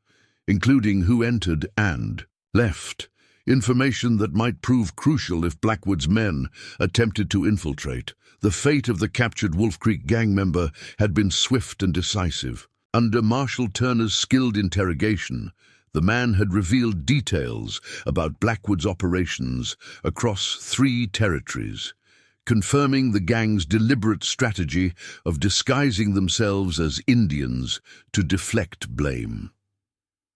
including who entered and left, information that might prove crucial if Blackwood's men attempted to infiltrate. The fate of the captured Wolf Creek gang member had been swift and decisive. Under Marshal Turner's skilled interrogation, the man had revealed details about Blackwood's operations across 3 territories, confirming the gang's deliberate strategy of disguising themselves as Indians to deflect blame.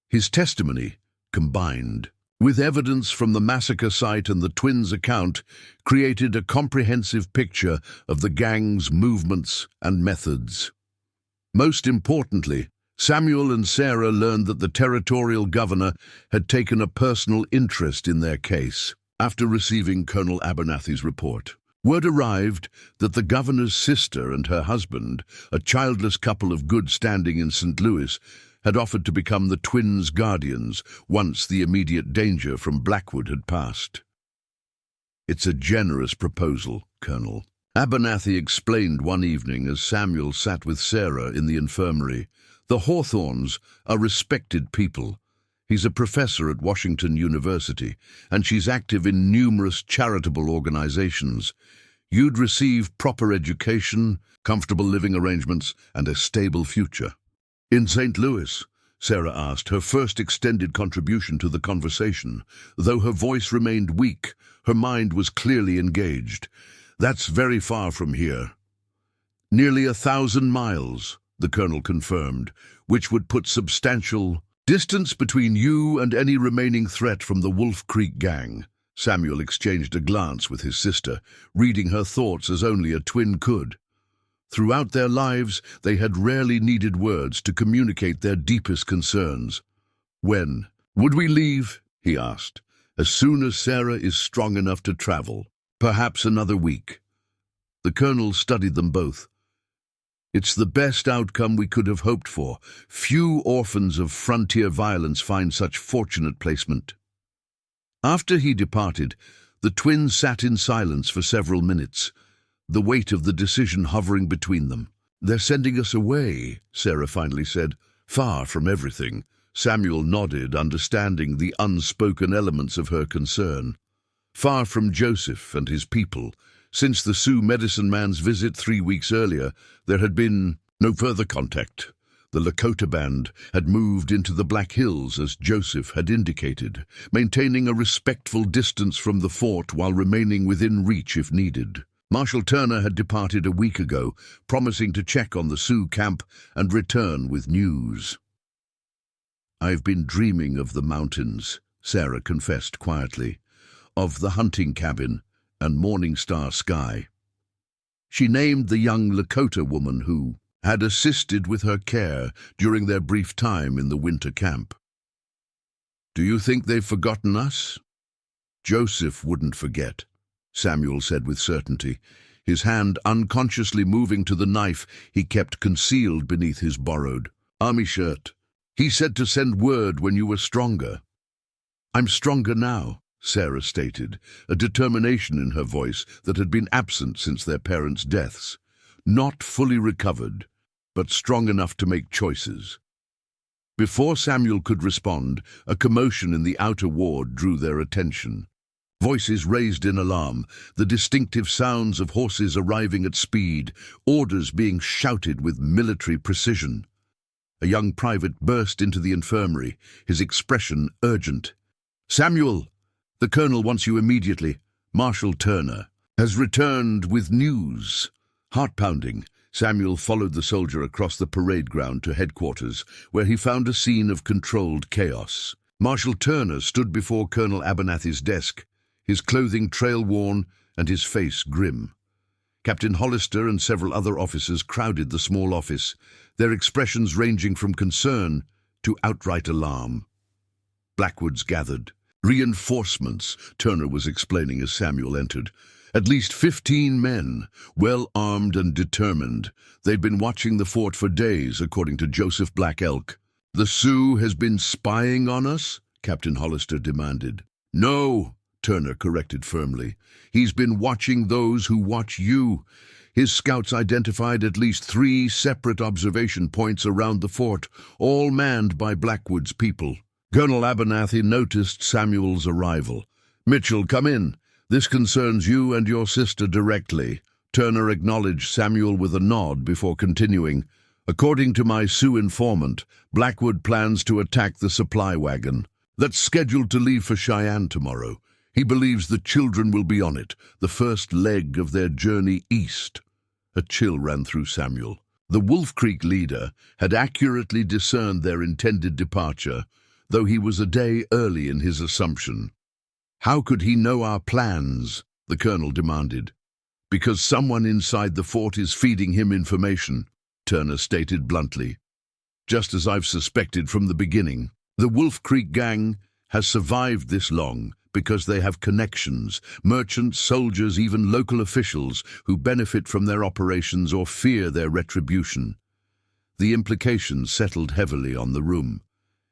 His testimony, combined with evidence from the massacre site and the twins' account, created a comprehensive picture of the gang's movements and methods. Most importantly, Samuel and Sarah learned that the territorial governor had taken a personal interest in their case. After receiving Colonel Abernathy's report, word arrived that the governor's sister and her husband, a childless couple of good standing in St. Louis, had offered to become the twins' guardians once the immediate danger from Blackwood had passed. "It's a generous proposal, Colonel," Abernathy explained one evening as Samuel sat with Sarah in the infirmary. "The Hawthorns are respected people. He's a professor at Washington University, and she's active in numerous charitable organizations. You'd receive proper education, comfortable living arrangements, and a stable future." "In St. Louis?" Sarah asked, her first extended contribution to the conversation. Though her voice remained weak, her mind was clearly engaged. "That's very far from here." "Nearly 1,000 miles, the colonel confirmed, "which would put substantial distance between you and any remaining threat from the Wolf Creek gang." Samuel exchanged a glance with his sister, reading her thoughts as only a twin could. Throughout their lives, they had rarely needed words to communicate their deepest concerns. "When would we leave?" he asked. "As soon as Sarah is strong enough to travel. Perhaps another week." The colonel studied them both. "It's the best outcome we could have hoped for. Few orphans of frontier violence find such fortunate placement." After he departed, the twins sat in silence for several minutes, the weight of the decision hovering between them. "They're sending us away," Sarah finally said, "far from everything." Samuel nodded, understanding the unspoken elements of her concern. Far from Joseph and his people. Since the Sioux medicine man's visit 3 weeks earlier, there had been no further contact. The Lakota band had moved into the Black Hills as Joseph had indicated, maintaining a respectful distance from the fort while remaining within reach if needed. Marshal Turner had departed a week ago, promising to check on the Sioux camp and return with news. "I've been dreaming of the mountains," Sarah confessed quietly, "of the hunting cabin and morning star sky." She named the young Lakota woman who had assisted with her care during their brief time in the winter camp. "Do you think they've forgotten us?" "Joseph wouldn't forget," Samuel said with certainty, his hand unconsciously moving to the knife he kept concealed beneath his borrowed army shirt. "He said to send word when you were stronger." "I'm stronger now," Sarah stated, a determination in her voice that had been absent since their parents' deaths. "Not fully recovered, but strong enough to make choices." Before Samuel could respond, a commotion in the outer ward drew their attention. Voices raised in alarm, the distinctive sounds of horses arriving at speed, orders being shouted with military precision. A young private burst into the infirmary, his expression urgent. "Samuel, the colonel wants you immediately. Marshal Turner has returned with news." Heart-pounding, Samuel followed the soldier across the parade ground to headquarters, where he found a scene of controlled chaos. Marshal Turner stood before Colonel Abernathy's desk, his clothing trail-worn and his face grim. Captain Hollister and several other officers crowded the small office, their expressions ranging from concern to outright alarm. Blackwoods gathered. "Reinforcements," Turner was explaining as Samuel entered. "At least 15 men, well armed and determined. They've been watching the fort for days, according to Joseph Black Elk." "The Sioux has been spying on us?" Captain Hollister demanded. "No," Turner corrected firmly. "He's been watching those who watch you. His scouts identified at least 3 separate observation points around the fort, all manned by Blackwood's people." Colonel Abernathy noticed Samuel's arrival. "Mitchell, come in. This concerns you and your sister directly." Turner acknowledged Samuel with a nod before continuing. "According to my Sioux informant, Blackwood plans to attack the supply wagon that's scheduled to leave for Cheyenne tomorrow. He believes the children will be on it, the first leg of their journey east." A chill ran through Samuel. The Wolf Creek leader had accurately discerned their intended departure, though he was a day early in his assumption. "How could he know our plans?" the colonel demanded. "Because someone inside the fort is feeding him information," Turner stated bluntly. "Just as I've suspected from the beginning. The Wolf Creek gang has survived this long because they have connections, merchants, soldiers, even local officials who benefit from their operations or fear their retribution." The implications settled heavily on the room.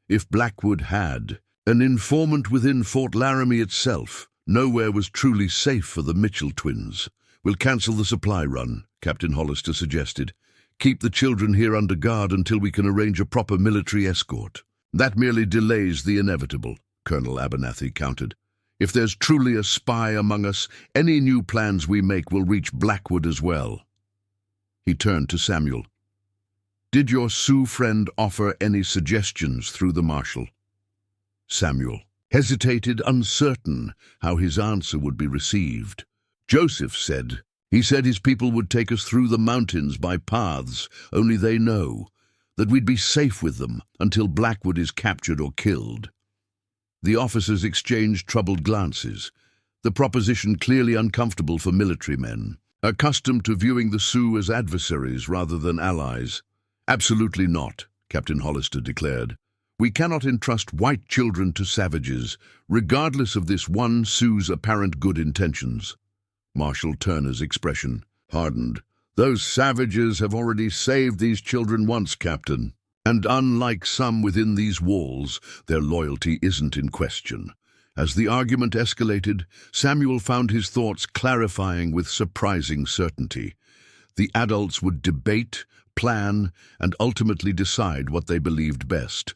If Blackwood had an informant within Fort Laramie itself, nowhere was truly safe for the Mitchell twins. "We'll cancel the supply run," Captain Hollister suggested. "Keep the children here under guard until we can arrange a proper military escort." "That merely delays the inevitable," Colonel Abernathy countered. "If there's truly a spy among us, any new plans we make will reach Blackwood as well." He turned to Samuel. "Did your Sioux friend offer any suggestions through the marshal?" Samuel hesitated, uncertain how his answer would be received. "Joseph said. He said his people would take us through the mountains by paths only they know, that we'd be safe with them until Blackwood is captured or killed." The officers exchanged troubled glances, the proposition clearly uncomfortable for military men, accustomed to viewing the Sioux as adversaries rather than allies. "Absolutely not," Captain Hollister declared. "We cannot entrust white children to savages, regardless of this one Sioux's apparent good intentions." Marshal Turner's expression hardened. "Those savages have already saved these children once, Captain. And unlike some within these walls, their loyalty isn't in question." As the argument escalated, Samuel found his thoughts clarifying with surprising certainty. The adults would debate, plan, and ultimately decide what they believed best.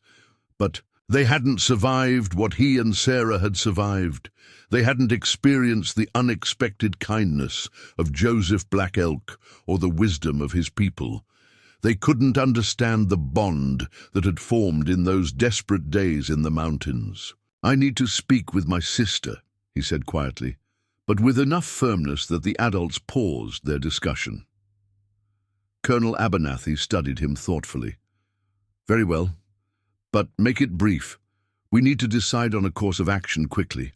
But they hadn't survived what he and Sarah had survived. They hadn't experienced the unexpected kindness of Joseph Black Elk or the wisdom of his people. They couldn't understand the bond that had formed in those desperate days in the mountains. "I need to speak with my sister," he said quietly, but with enough firmness that the adults paused their discussion. Colonel Abernathy studied him thoughtfully. "Very well, but make it brief. We need to decide on a course of action quickly."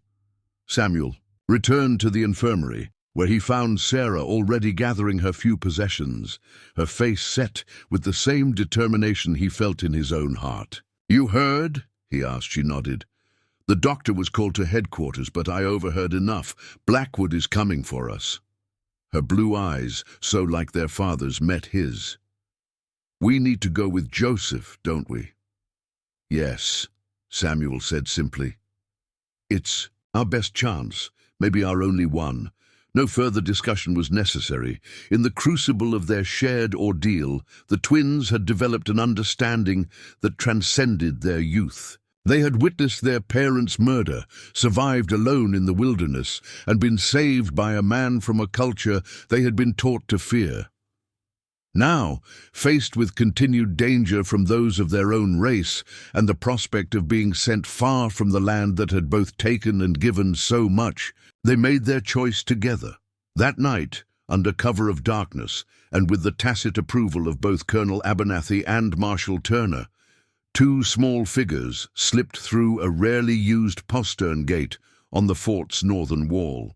Samuel returned to the infirmary, where he found Sarah already gathering her few possessions, her face set with the same determination he felt in his own heart. "You heard?" he asked. She nodded. "The doctor was called to headquarters, but I overheard enough. Blackwood is coming for us." Her blue eyes, so like their father's, met his. "We need to go with Joseph, don't we?" "Yes," Samuel said simply. "It's our best chance, maybe our only one." No further discussion was necessary. In the crucible of their shared ordeal, the twins had developed an understanding that transcended their youth. They had witnessed their parents' murder, survived alone in the wilderness, and been saved by a man from a culture they had been taught to fear. Now, faced with continued danger from those of their own race and the prospect of being sent far from the land that had both taken and given so much, they made their choice together. That night, under cover of darkness, and with the tacit approval of both Colonel Abernathy and Marshal Turner, two small figures slipped through a rarely used postern gate on the fort's northern wall.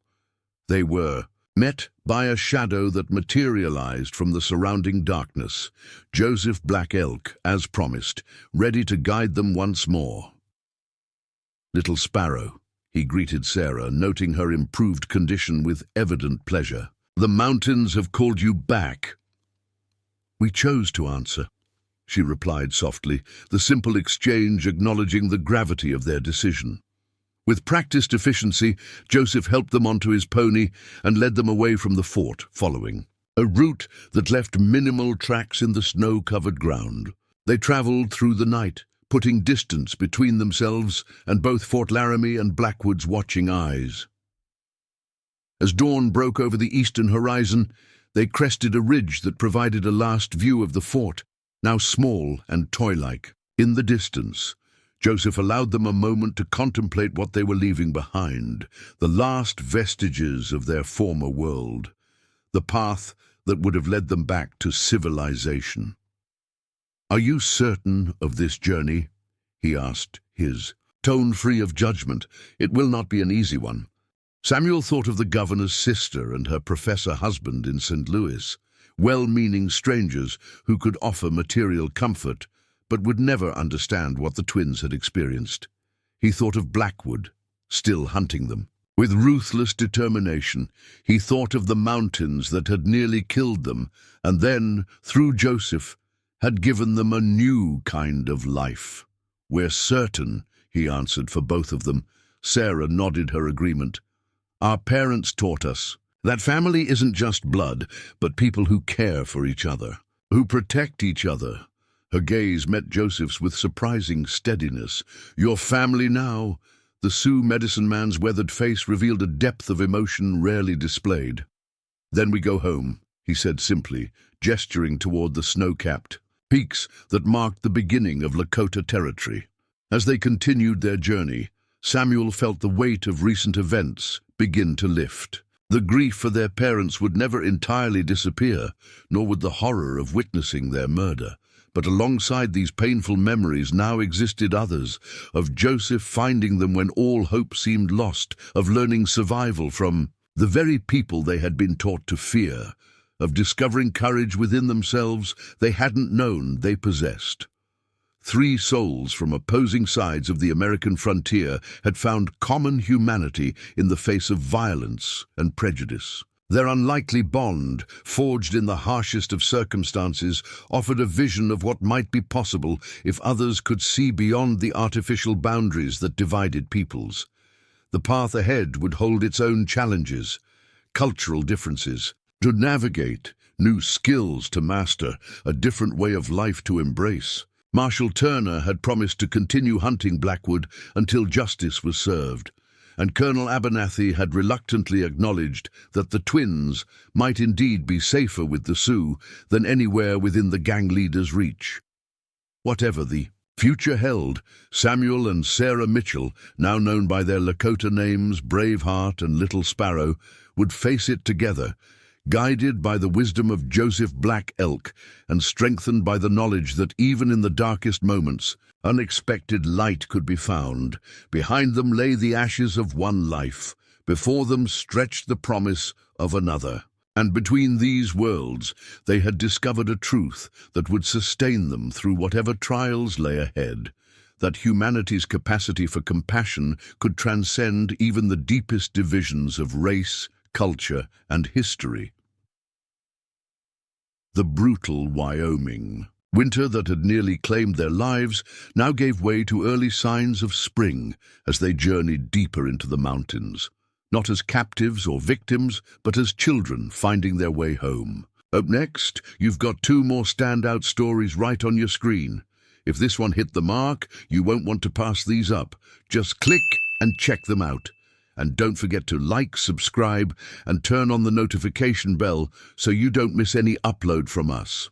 They were met by a shadow that materialized from the surrounding darkness, Joseph Black Elk, as promised, ready to guide them once more. "Little Sparrow," he greeted Sarah, noting her improved condition with evident pleasure. "The mountains have called you back." "We chose to answer," she replied softly, the simple exchange acknowledging the gravity of their decision. With practiced efficiency, Joseph helped them onto his pony and led them away from the fort, following a route that left minimal tracks in the snow-covered ground. They traveled through the night, putting distance between themselves and both Fort Laramie and Blackwood's watching eyes. As dawn broke over the eastern horizon, they crested a ridge that provided a last view of the fort, now small and toy-like. In the distance, Joseph allowed them a moment to contemplate what they were leaving behind, the last vestiges of their former world, the path that would have led them back to civilization. "Are you certain of this journey?" he asked, his tone free of judgment. "It will not be an easy one." Samuel thought of the governor's sister and her professor husband in St. Louis, well-meaning strangers who could offer material comfort, but would never understand what the twins had experienced. He thought of Blackwood, still hunting them. With ruthless determination, he thought of the mountains that had nearly killed them, and then, through Joseph, had given them a new kind of life. "We're certain," he answered for both of them. Sarah nodded her agreement. "Our parents taught us that family isn't just blood, but people who care for each other, who protect each other." Her gaze met Joseph's with surprising steadiness. "Your family now?" The Sioux medicine man's weathered face revealed a depth of emotion rarely displayed. "Then we go home," he said simply, gesturing toward the snow-capped peaks that marked the beginning of Lakota territory. As they continued their journey, Samuel felt the weight of recent events begin to lift. The grief for their parents would never entirely disappear, nor would the horror of witnessing their murder. But alongside these painful memories now existed others, of Joseph finding them when all hope seemed lost, of learning survival from the very people they had been taught to fear, of discovering courage within themselves they hadn't known they possessed. Three souls from opposing sides of the American frontier had found common humanity in the face of violence and prejudice. Their unlikely bond, forged in the harshest of circumstances, offered a vision of what might be possible if others could see beyond the artificial boundaries that divided peoples. The path ahead would hold its own challenges, cultural differences to navigate, new skills to master, a different way of life to embrace. Marshal Turner had promised to continue hunting Blackwood until justice was served, and Colonel Abernathy had reluctantly acknowledged that the twins might indeed be safer with the Sioux than anywhere within the gang leader's reach. Whatever the future held, Samuel and Sarah Mitchell, now known by their Lakota names Braveheart and Little Sparrow, would face it together, guided by the wisdom of Joseph Black Elk and strengthened by the knowledge that even in the darkest moments, unexpected light could be found. Behind them lay the ashes of one life. Before them stretched the promise of another. And between these worlds, they had discovered a truth that would sustain them through whatever trials lay ahead. That humanity's capacity for compassion could transcend even the deepest divisions of race, culture, and history. The brutal Wyoming. Winter that had nearly claimed their lives now gave way to early signs of spring as they journeyed deeper into the mountains, not as captives or victims, but as children finding their way home. Up next, you've got two more standout stories right on your screen. If this one hit the mark, you won't want to pass these up. Just click and check them out. And don't forget to like, subscribe, and turn on the notification bell so you don't miss any upload from us.